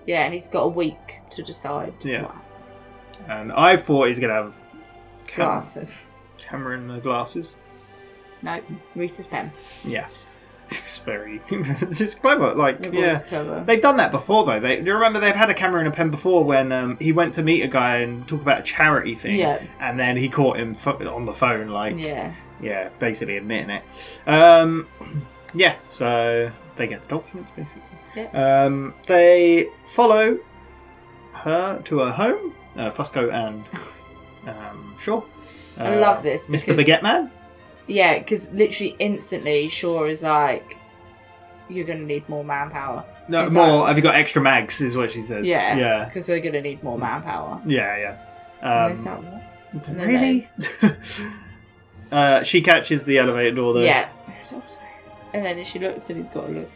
Yeah, and he's got a week to decide. Yeah, and I thought he's gonna have glasses. Cameron glasses. No, Reese's pen. Yeah, it's very, it's clever. Like, It was clever. they've done that before though. Do you remember they've had a camera and a pen before when he went to meet a guy and talk about a charity thing, and then he caught him on the phone, like, basically admitting it. So they get the documents basically. Yeah. They follow her to her home, Fusco and Shaw. I love this. Mr. Baguette Man? Yeah, because literally instantly Shaw is like, you're going to need more manpower. No, He's more, like, have you got extra mags, is what she says. Yeah, because we're going to need more manpower. Yeah. And it's like, what? And then Really? She catches the elevator door though. Yeah. And then she looks and he's got a little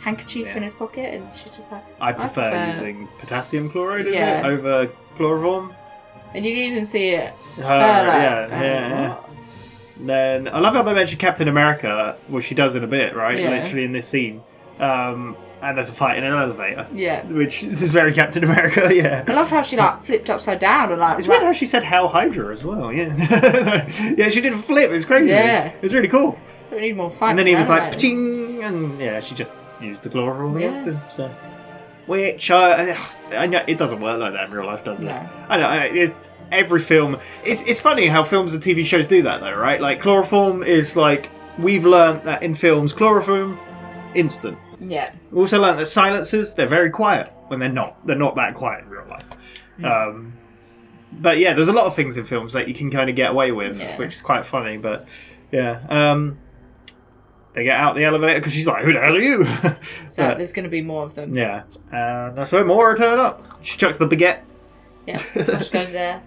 handkerchief in his pocket and she's just like, I prefer using potassium chloride, is it? Over chloroform. And you can even see it. Yeah. Then I love how they mention Captain America, which she does in a bit, right? Yeah. Literally in this scene. And there's a fight in an elevator. Yeah. Which is very Captain America, yeah. I love how she like flipped upside down and like. It's weird how she said Hail Hydra as well, yeah. Yeah, she did a flip, it's crazy. Yeah. It was really cool. We need more fights. And then he was like, ting, and she just used the chloroform against him. So, which I know it doesn't work like that in real life, does it? No. I know. It's every film. It's funny how films and TV shows do that, though, right? Like chloroform is like we've learnt that in films, chloroform instant. Yeah. We also learnt that silencers they're very quiet when they're not. They're not that quiet in real life. But yeah, there's a lot of things in films that you can kind of get away with, which is quite funny. But yeah. They get out the elevator because she's like, "Who the hell are you?" So there's going to be more of them. Yeah, that's where more turn up. She chucks the baguette. Yeah, Fusco's there.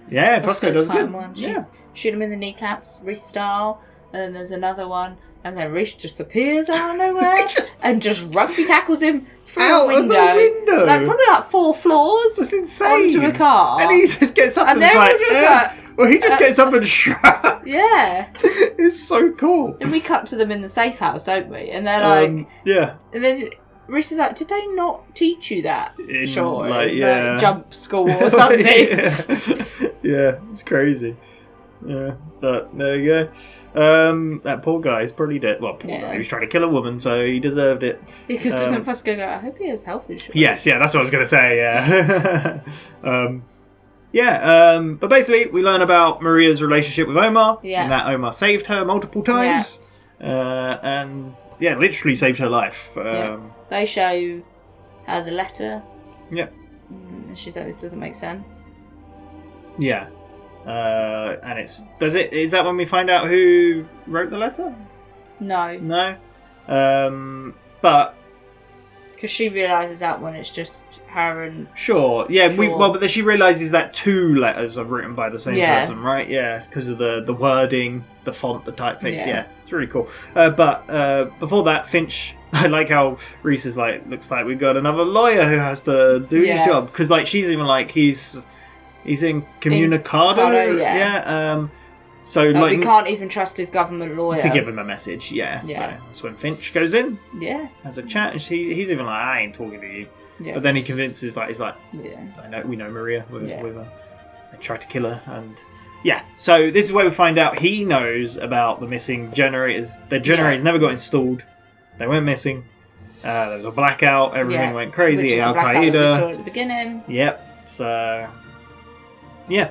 Yeah, Fusco does good. One. She's shoot him in the kneecaps, Reese style, and then there's another one, and then Reese just appears out of nowhere and just rugby tackles him through out a window. of the window, like probably like 4 floors. That's insane. Onto a car, and he just gets up and they're like, all just well, he just gets up and shrugs. Yeah. It's so cool. And we cut to them in the safe house, don't we? And they're like, yeah. And then Reese is like, did they not teach you that? In, Sure. like, Like, jump school or something. Yeah, it's crazy. Yeah, but there you go. That poor guy is probably dead. Well, poor guy. He was trying to kill a woman, so he deserved it. Because doesn't Fusco go, I hope he has health insurance? Yes, yeah, that's what I was going to say, yeah. But basically, we learn about Maria's relationship with Omar, and that Omar saved her multiple times, and literally saved her life. They show how the letter. Yeah. And she's like, this doesn't make sense. Yeah. And is that when we find out who wrote the letter? No. But because she realises that when it's just her and sure, yeah. But then she realises that 2 letters are written by the same person, right? Yeah, because of the wording, the font, the typeface. Yeah, it's really cool. But before that, Finch. I like how Reese is like, looks like we've got another lawyer who has to do his job, because like she's even like he's incommunicado. Yeah. So like we can't even trust his government lawyer to give him a message. Yeah. So that's when Finch goes in. Yeah. Has a chat, and he's even like, I ain't talking to you. Yeah. But then he convinces he's like, yeah. We know Maria. With her. They tried to kill her, and So this is where we find out he knows about the missing generators. The generators never got installed. They went missing. There was a blackout. Everything went crazy. Which is Al the blackout that we saw Qaeda. at the beginning. Yep. So yeah.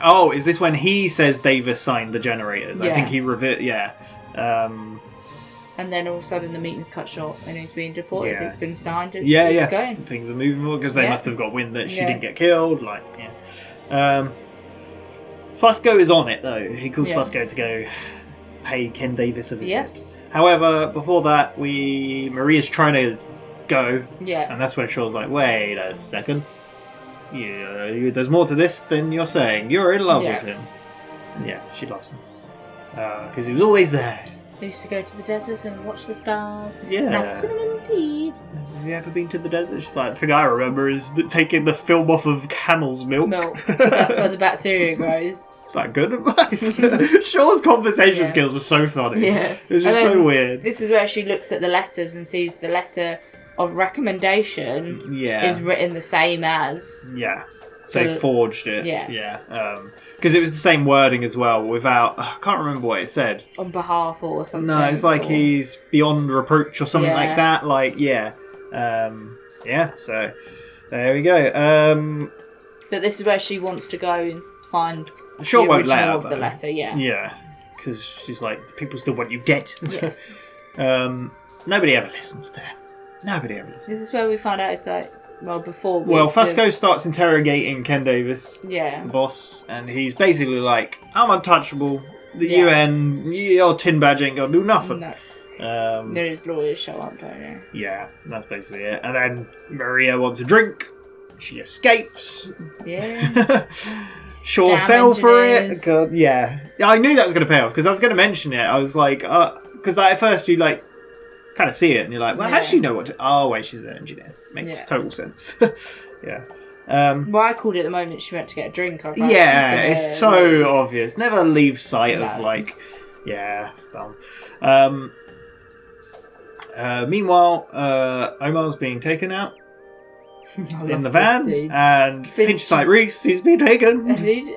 Oh, is this when he says they've assigned the generators? I think he Yeah. And then all of a sudden the meeting's cut short and he's being deported. Yeah. It's been signed. It's going. Things are moving more because they must have got wind that she didn't get killed. Like, Fusco is on it though. He calls Fusco to go pay Ken Davis a visit. Yes. However, before that, Maria's trying to go. Yeah. And that's when Shaw's like, wait a second. Yeah, there's more to this than you're saying. You're in love with him. And yeah, she loves him. Because he was always there. I used to go to the desert and watch the stars. Yeah. And have cinnamon tea. Have you ever been to the desert? She's like, the thing I remember is taking the film off of camel's milk. That's where the bacteria grows. It's like good advice. Shaw's conversation skills are so funny. Yeah. It's just so weird. This is where she looks at the letters and sees the letter of recommendation is written the same as. Yeah. So they forged it. Yeah. Because it was the same wording as well, without... I can't remember what it said. On behalf or something. No, it's like he's beyond reproach or something like that. Like, yeah. So there we go. But this is where she wants to go and find Sure the won't let original her, of the though. letter, Yeah, because she's like, people still want you dead. Yes. Nobody ever listens to her. Nobody ever listens. This is where we find out it's like, well, before... Well, Fusco starts interrogating Ken Davis, Yeah. the boss, and he's basically like, I'm untouchable. The UN, your tin badge ain't gonna do nothing. No. His lawyers show up, don't they? Yeah, that's basically it. And then Maria wants a drink. She escapes. Yeah. Shaw Damn fell for engineers. it. God, yeah. I knew that was going to pay off because I was going to mention it. I was like, because at first you like kind of see it and you're like, well, how does she know what to... Oh, wait, she's an engineer. Makes total sense. Yeah. Well, I called it the moment she went to get a drink. I was like, Yeah, she's it's gonna so leave. obvious. Never leave sight of No. like... Yeah, it's dumb. Meanwhile, Omar's being taken out in the van, and Finch is like, Reese, he's being taken.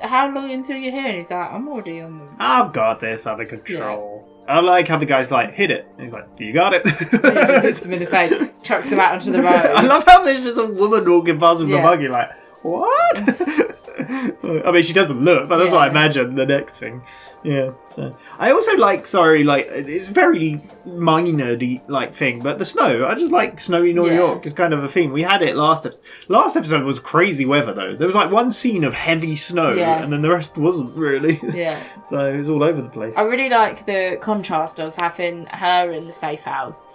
How long until you're here? And he's like, I'm already on them. I've got this under control. I like how the guy's like, hit it. And he's like, you got it. He just hits him in the face, chucks him out onto the road. I love how there's just a woman walking past with the Yeah. buggy, like, what? I mean, she doesn't look, but that's what I imagine the next thing. Yeah. So I also like, it's a very minor like thing, but the snow. I just like snowy New York is kind of a theme. We had it last episode. Last episode was crazy weather though. There was like one scene of heavy snow, and then the rest wasn't really. Yeah. So it was all over the place. I really like the contrast of having her in the safe house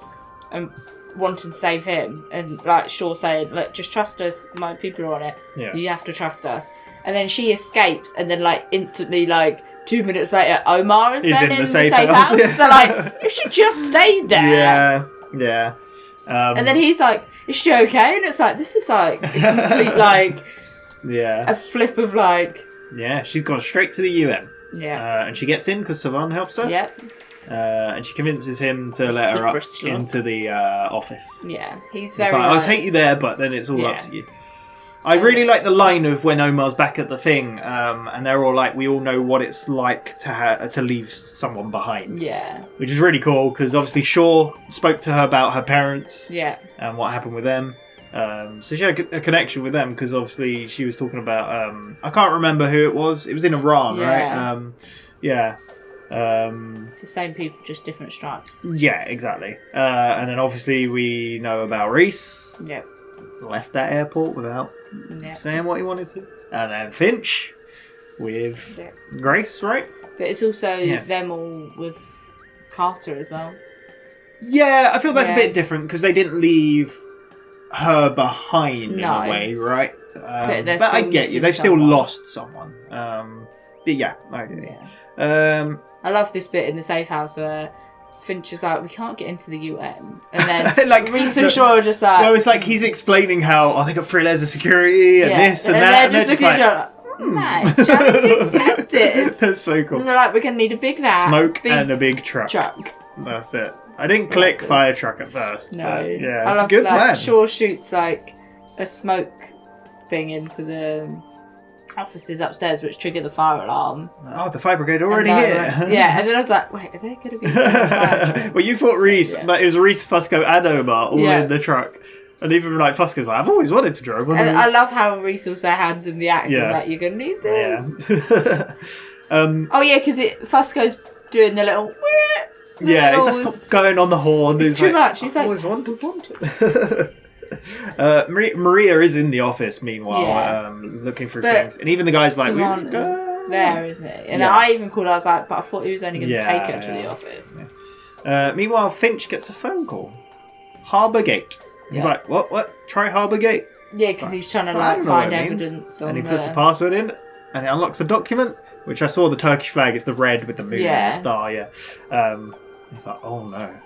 and wanting to save him, and like Shaw saying, look, just trust us, my people are on it. Yeah. You have to trust us. And then she escapes, and then like instantly, like 2 minutes later, Omar is then in the safe house. Yeah. So like, if she just stayed there. Yeah. And then he's like, is she okay? And it's like, this is like a complete like a flip of like. Yeah, she's gone straight to the UN. Yeah. And she gets in because Savan helps her. Yep. And she convinces him to let her up into the office. Yeah, he's He's very. like, I'll take you there, but then it's all up to you. I really like the line of when Omar's back at the thing, and they're all like, we all know what it's like to leave someone behind. Yeah. Which is really cool, because obviously Shaw spoke to her about her parents. Yeah. And what happened with them. So she had a connection with them, because obviously she was talking about, I can't remember who it was. It was in Iran, right? Yeah. It's the same people, just different stripes. Yeah, exactly. And then obviously we know about Reese. Yep. Left that airport without saying what he wanted to. And then Finch with Grace, right? But it's also them all with Carter as well. Yeah, I feel that's a bit different because they didn't leave her behind in a way, right? But I get you. They've still lost someone. But yeah, I get you. I love this bit in the safe house where Finch is like, we can't get into the UN. And then like Reese and Shaw are just like... Well, it's like he's explaining how they got 3 layers of security and this and that. And they're just looking at each other like, nice, Charlie accepted. That's so cool. And they're like, we're going to need a big nap. Smoke and a big truck. That's it. I didn't click fire truck at first. No. But yeah, I it's love a good plan. Shaw shoots like a smoke thing into the offices upstairs, which triggered the fire alarm. Oh, the fire brigade already here. Yeah, and then I was like, wait, are they going to be fire truck? Well, you thought Reese, but it was Reese, Fusco, and Omar all in the truck. And even like Fusco's like, I've always wanted to drive one of And these. I love how Reese also hands him the axe. Yeah. Like, you're going to need this. Yeah. Oh, yeah, because Fusco's doing the little... Yeah, it's that stop going on the horn. It's too much. He's I like, always wanted. Maria is in the office, meanwhile, looking through things. And even the guy's like, we should go. There, isn't it? And I even called, I was like, but I thought he was only going to take her to the office. Meanwhile, Finch gets a phone call. Harbour Gate. He's like, what? Try Harbour Gate? Yeah, because he's trying to I find know what it means. evidence on And he puts the password in, and it unlocks a document, which I saw the Turkish flag is the red with the moon and the star, He's like, oh no.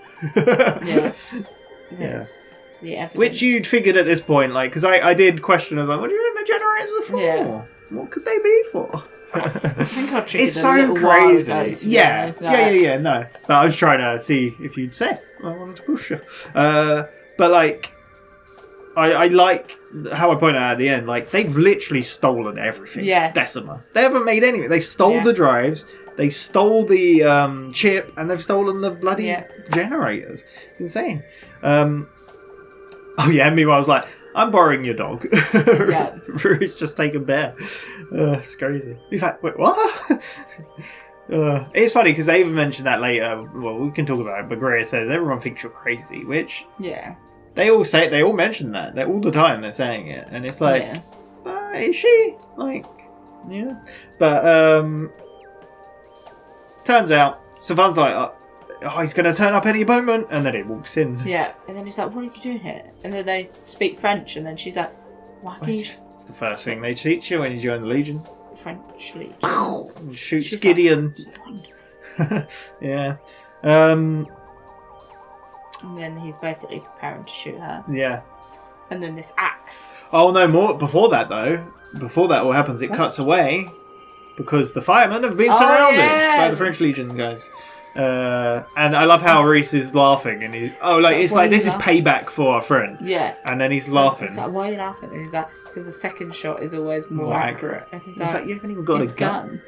Yeah. Which you'd figured at this point, like, because I did question, I was like, what do you think the generators are for? Yeah. What could they be for? I think I triggered It's a so little crazy. while ago, to be Yeah. honest, like- Yeah, no. But I was trying to see if you'd say. I wanted to push you. But like, I like how I pointed out at the end, like, they've literally stolen everything. Yeah. Decima. They haven't made anything. They stole the drives, they stole the chip, and they've stolen the bloody generators. It's insane. Oh yeah, meanwhile I was like, I'm borrowing your dog. Yeah. Rue's just taken Bear. It's crazy. He's like, wait, what? It's funny because they even mentioned that later. Well, we can talk about it, but Greer says everyone thinks you're crazy, which they all say. They all mention that. All the time they're saying it, and it's like, is she? Like, yeah. But turns out Savannah's like, oh, he's going to turn up any moment, and then he walks in. Yeah, and then he's like, what are you doing here? And then they speak French, and then she's like, why can you... It's the first thing they teach you when you join the Legion. French Legion. And shoots She's Gideon. Like, yeah. And then he's basically preparing to shoot her. Yeah. And then this axe. Oh, no, more. Before that, though, before that all happens, it cuts away because the firemen have been surrounded by the French Legion guys. And I love how Reese is laughing, and it's like this is payback for our friend. Yeah. And then he's laughing. He's like, why are you laughing? And he's like, because the second shot is always more accurate. And he's like, you haven't even got a gun.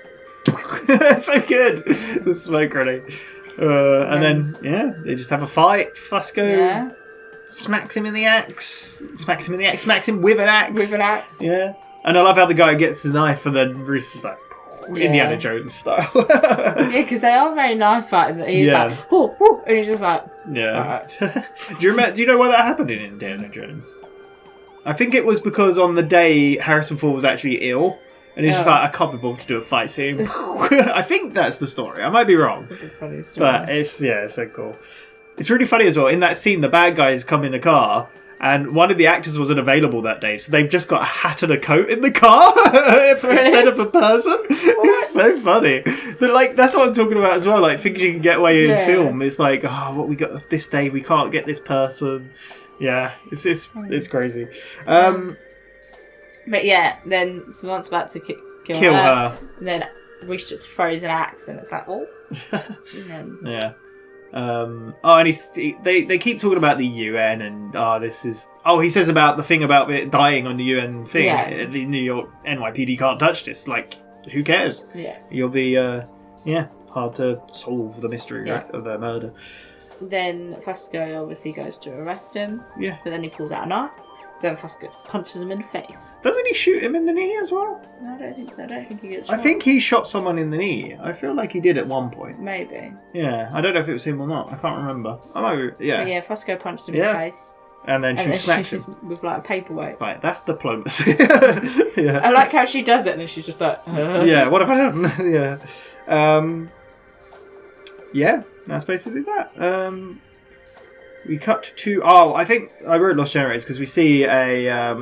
That's so good. The smoke grenade. And then they just have a fight. Fusco smacks him in the axe. Smacks him with an axe. Yeah. And I love how the guy gets the knife, and then Reese is like, Indiana Jones style. Yeah, because they are very knife fighting. But he's like, whoo, whoo, and he's just like, yeah. Do you know why that happened in Indiana Jones? I think it was because on the day Harrison Ford was actually ill, and he's just like, I can't be bothered to do a fight scene. I think that's the story. I might be wrong. It's a funny story. But it's so cool. It's really funny as well. In that scene, the bad guys come in a car, and one of the actors wasn't available that day, so they've just got a hat and a coat in the car instead of a person. It's so funny. But, like, that's what I'm talking about as well. Like, things you can get away in film. It's like, what we got this day, we can't get this person. Yeah, it's crazy. But yeah, then someone's about to kill her, and then Reese just throws an axe, and it's like, oh. Yeah. And they keep talking about the UN, and he says about the thing about it dying on the UN thing. Yeah. The New York NYPD can't touch this. Like, who cares? Yeah. You'll be hard to solve the mystery of the murder. Then Fusco obviously goes to arrest him. Yeah. But then he pulls out a knife. So then Fusco punches him in the face. Doesn't he shoot him in the knee as well? No, I don't think so. I don't think he gets I shot. think he shot someone in the knee. I feel like he did at one point. Maybe. Yeah, I don't know if it was him or not. I can't remember. I might be, But yeah, Fusco punched him in the face. And then she smacked him. With like a paperweight. It's like, that's diplomacy. Yeah. I like how she does it, and then she's just like, yeah, what have I done? Yeah. That's basically that. We cut to... I think I wrote Lost Generators because we see I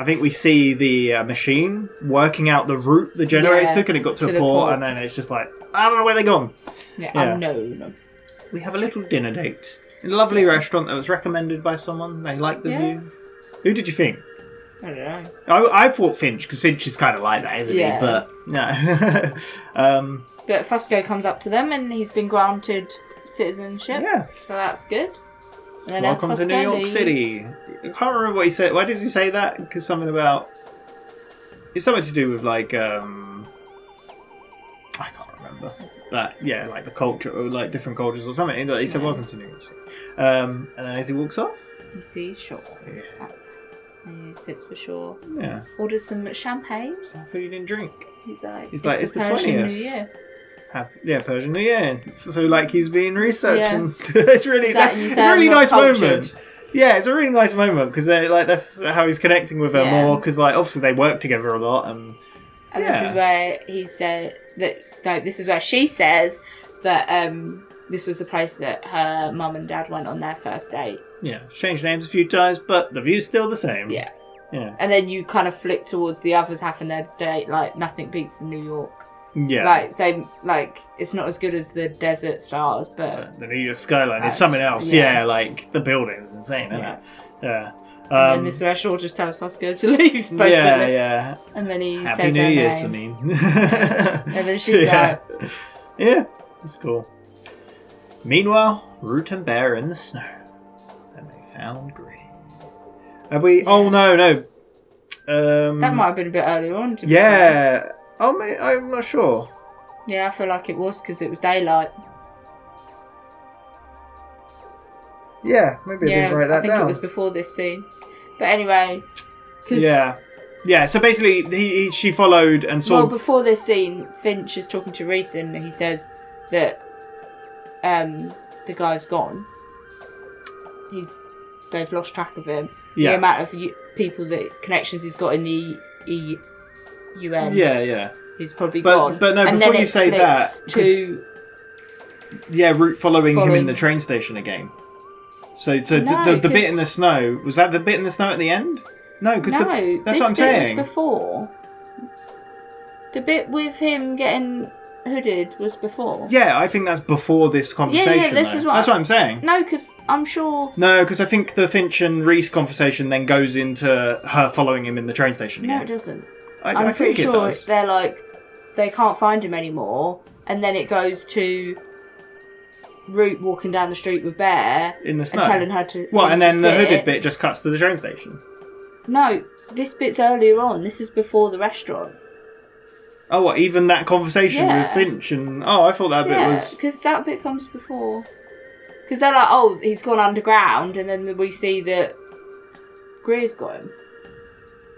think we see the machine working out the route the generators took, and it got to a port, and then it's just like, I don't know where they're gone. Yeah, unknown. We have a little dinner date in a lovely restaurant that was recommended by someone. They liked the view. Who did you think? I don't know. I thought Finch, because Finch is kind of like that, isn't he? But no. But Fusco comes up to them, and he's been granted citizenship. Yeah. So that's good. And then Welcome to New York City. I can't remember what he said. Why does he say that? Because something about... It's something to do with, like, I can't remember. But, yeah, like the culture, or like different cultures or something. He said, welcome to New York City. And then as he walks off... He sees Shaw. Yeah. And he sits with Shaw. Yeah. Orders some champagne. Something you didn't drink. He's like, it's the Persian 20th. New Year. Persian New Year. So like he's being researching. It's really it's a really nice moment. Yeah, it's a really nice moment because that's how he's connecting with her more, because like obviously they work together a lot, and this is where he said that. No, this is where she says that this was the place that her mum and dad went on their first date. Yeah, changed names a few times, but the view's still the same. Yeah. Yeah. And then you kind of flick towards the others having their date, like nothing beats the New York. Yeah. It's not as good as the desert stars, but the New York skyline is something else. Yeah, like the building's insane, isn't it? Yeah. And then this is where Shaw just tells Fusco to leave, basically. Yeah. And then he Happy says New her Year's, name. I mean. And then she's like... Yeah, it's cool. Meanwhile, Root and Bear in the snow. And they found Green. Have we? Oh no. That might have been a bit earlier on. To be Yeah. fair. Oh, mate, I'm not sure. Yeah, I feel like it was because it was daylight. Yeah, maybe I didn't write that I think down. it was before this scene. But anyway. Yeah. So basically, she followed and saw. Well, before this scene, Finch is talking to Reese and he says that the guy's gone. They've lost track of him. Yeah. The amount of people connections he's got in the UN. Yeah. He's probably gone. But no, and before then you it say that, to Root following him in the train station again. So No, the bit in the snow, was that the bit in the snow at the end? No, because that's what I'm saying. Was before. The bit with him getting hooded was before. Yeah, I think that's before this conversation. Yeah, this though. is what That's what I'm saying. No, because I'm sure. No, because I think the Finch and Reese conversation then goes into her following him in the train station again. No, it doesn't. I I'm think pretty it sure does. they're like, they can't find him anymore, and then it goes to Root walking down the street with Bear In the snow. and telling her to. What? him And to then the sit. hooded bit just cuts to the train station. No, this bit's earlier on. This is before the restaurant. Oh, what? Even that conversation Yeah. with Finch and I thought that bit was. because that bit comes before. Because they're like, oh, he's gone underground, and then we see that Greer's got him.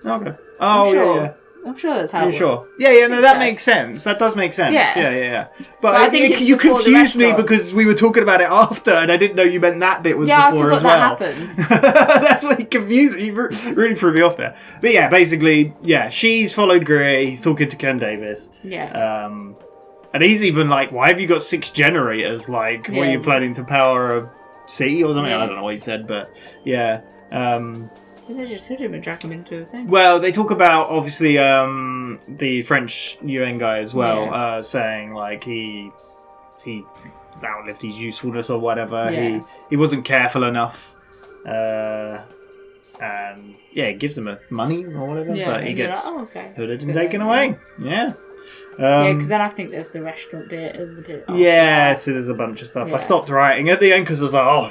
Okay. I'm Oh sure. yeah. I'm sure that's how You're it sure? works. Yeah, no, that so. makes sense. That does make sense. Yeah. Yeah. But But I think it's you before the confused me restaurant. because we were talking about it after, and I didn't know you meant that bit was Yeah, I before forgot as well. that happened. That's what he confused me. He really threw me off there. But yeah, basically, she's followed Greer. He's talking to Ken Davis. Yeah. And he's even like, "Why have you got 6 generators? Like, what are Yeah. you planning to power a city or something?" Yeah. I don't know what he said, but yeah. They just hit him and drag him into a thing. Well, they talk about obviously the French UN guy as well, saying like he outlived his usefulness or whatever. Yeah. He wasn't careful enough, and it gives him money or whatever. Yeah, but he and you're gets like, oh, okay. hooded and But then, taken away. Yeah. Because then I think there's the restaurant bit. Isn't it? Yeah, so there's a bunch of stuff. I Yeah. stopped writing at the end because I was like, oh,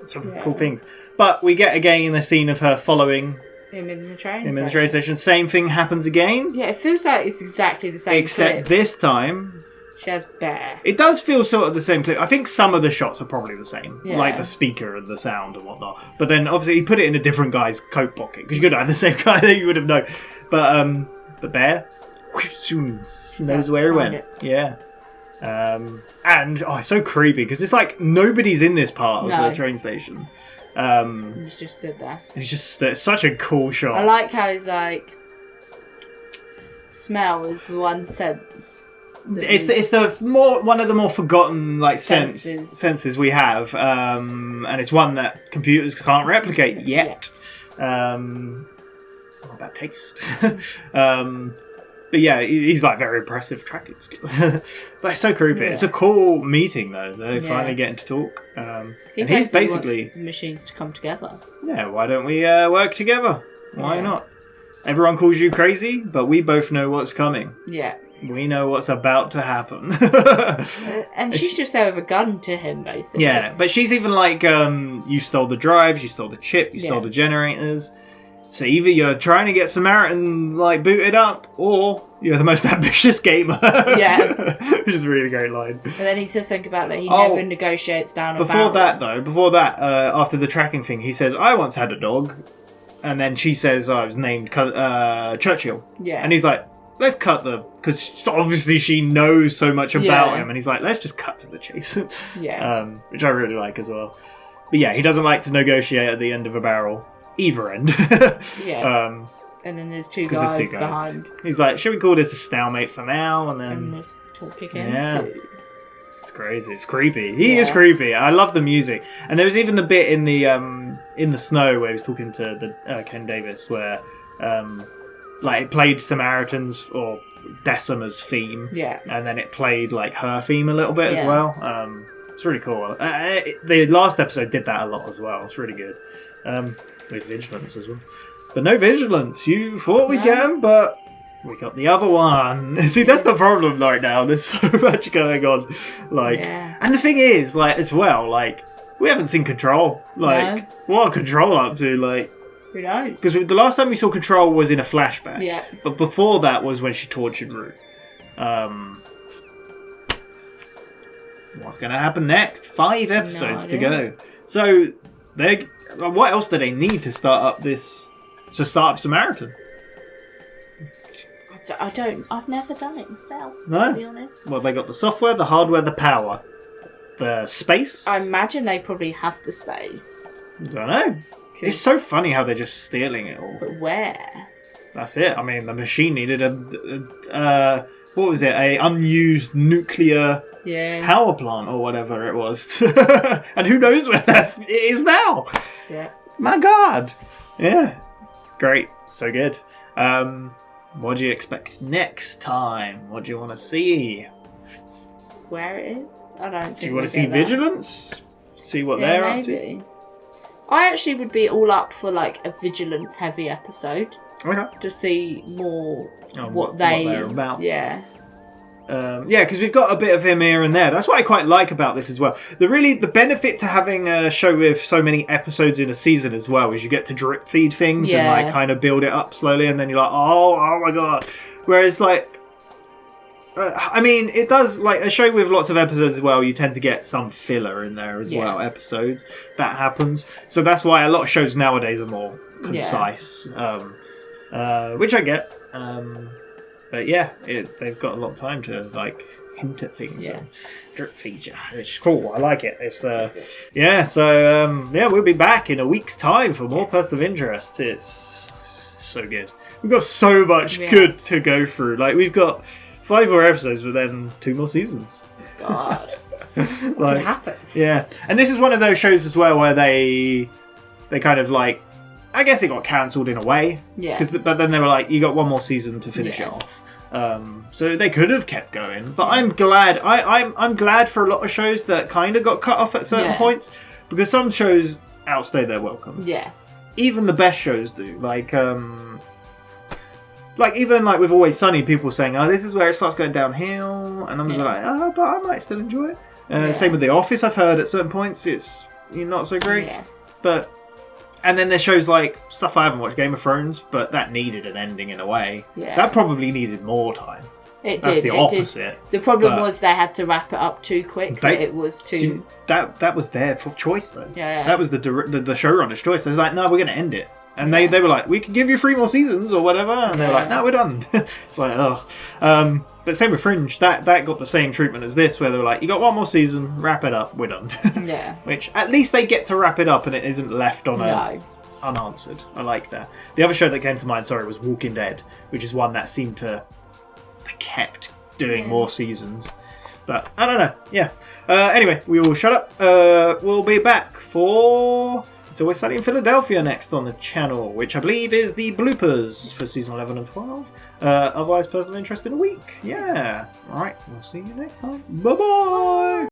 some cool things. But we get again the scene of her following Him in the train. him in the train station. Same thing happens again, Yeah, it feels like it's exactly the same. except clip. this time She has Bear. it does feel sort of the same clip. I think some of the shots are probably the same, Yeah. like the speaker and the sound and whatnot. But then obviously he put it in a different guy's coat pocket because you could have the same guy that you would have known. But Bear knows where he found went. it. Yeah. And it's so creepy because it's like nobody's in this part of No. the train station. He's just stood there. It's such a cool shot. I like how he's like, smell is one sense. It's the more one of the more forgotten like Senses. senses we have, and it's one that computers can't replicate yet. Not bad taste. But yeah, he's like very impressive tracking skill. But it's so creepy. Yeah. It's a cool meeting though. They're Yeah. finally getting to talk. He And he's basically wants machines to come together. yeah. Why don't we work together? Why Yeah. not? Everyone calls you crazy, but we both know what's coming. Yeah. We know what's about to happen. And she's just there with a gun to him, basically. Yeah, but she's even like, you stole the drives, you stole the chip, you stole Yeah. the generators. So either you're trying to get Samaritan like booted up, or you're the most ambitious gamer. Yeah. Which is a really great line. And then he says something about that he Oh. never negotiates down a Before barrel. that, after the tracking thing, he says, "I once had a dog," and then she says, "I was named Churchill." Yeah. And he's like, "Let's cut because obviously she knows so much about Yeah. him," and he's like, "Let's just cut to the chase." Yeah. Which I really like as well. But yeah, he doesn't like to negotiate at the end of a barrel, either end. Yeah. And then there's two 'cause guys, there's two guys. behind. He's like, "Should we call this a stalemate for now?" And then And we'll talk again Yeah. soon. it's crazy. It's creepy. He is Yeah. creepy. I love the music. And there was even the bit in the snow where he was talking to the Ken Davis, where like it played Samaritan's or Decima's theme, Yeah. and then it played like her theme a little bit as Yeah. well. It's really cool. The last episode did that a lot as well. It's really good. With vigilance as well, but no vigilance. You thought we'd No. get him, but we got the other one. See, that's the problem right now. There's so much going on. Like, Yeah. and the thing is, like, as well, like, we haven't seen Control. Like, what are Control up to? Like, Who knows? Because the last time we saw Control was in a flashback. Yeah. But before that was when she tortured Root. What's going to happen next? 5 episodes to go. So, what else do they need to start up Samaritan? I've never done it myself, No? to be honest. Well, they got the software, the hardware, the power. The space? I imagine they probably have the space. I don't know. It's so funny how they're just stealing it all. But where? That's it. I mean, the machine needed a unused nuclear power plant or whatever it was. And who knows where it is now? Yeah. My God. Yeah. Great. So good. What do you expect next time? What do you want to see? Where it is? I don't think. Do you want to see Vigilance? See what they're up to? I actually would be all up for like a Vigilance heavy episode. Okay. To see more what they're about. Yeah. Because we've got a bit of him here and there. That's what I quite like about this as well. The benefit to having a show with so many episodes in a season as well is you get to drip feed things and like kind of build it up slowly, and then you're like, oh my God. Whereas like, it does, like a show with lots of episodes as well, you tend to get some filler in there as well, episodes. That happens. So that's why a lot of shows nowadays are more concise, which I get. But yeah, they've got a lot of time to like hint at things. And drip feature. It's cool. I like it. It's we'll be back in a week's time for more Person of Interest. It's so good. We've got so much good to go through. Like we've got 5 more episodes, but then 2 more seasons. God, what like, could happen? Yeah, and this is one of those shows as well where they kind of like, I guess it got cancelled in a way. Yeah. But then they were like, you got 1 more season to finish it off. So they could have kept going. But I'm glad. I'm glad for a lot of shows that kind of got cut off at certain points, because some shows outstayed their welcome. Yeah. Even the best shows do. Like even like with Always Sunny, people saying, "Oh, this is where it starts going downhill," and I'm like, "Oh, but I might still enjoy it." Same with The Office. I've heard at certain points it's not so great. Yeah. But and then there's shows like stuff I haven't watched, Game of Thrones, but that needed an ending in a way. Yeah. That probably needed more time. That's the opposite. The problem was they had to wrap it up too quick. It was too. That was their choice though. Yeah. That was the showrunner's choice. They was like, no, we're going to end it. And they were like, we can give you 3 more seasons or whatever. And they were like, no, we're done. It's like, oh. But same with Fringe. That got the same treatment as this, where they were like, you got 1 more season, wrap it up, we're done. Yeah. Which at least they get to wrap it up and it isn't left on unanswered. I like that. The other show that came to mind, was Walking Dead, which is one that seemed to they kept doing more seasons. But I don't know. Yeah. Anyway, we will shut up. We'll be back for It's Always Sunny in Philadelphia next on the channel, which I believe is the bloopers for season 11 and 12. Otherwise, Person of Interest in a week. Yeah. All right. We'll see you next time. Bye bye.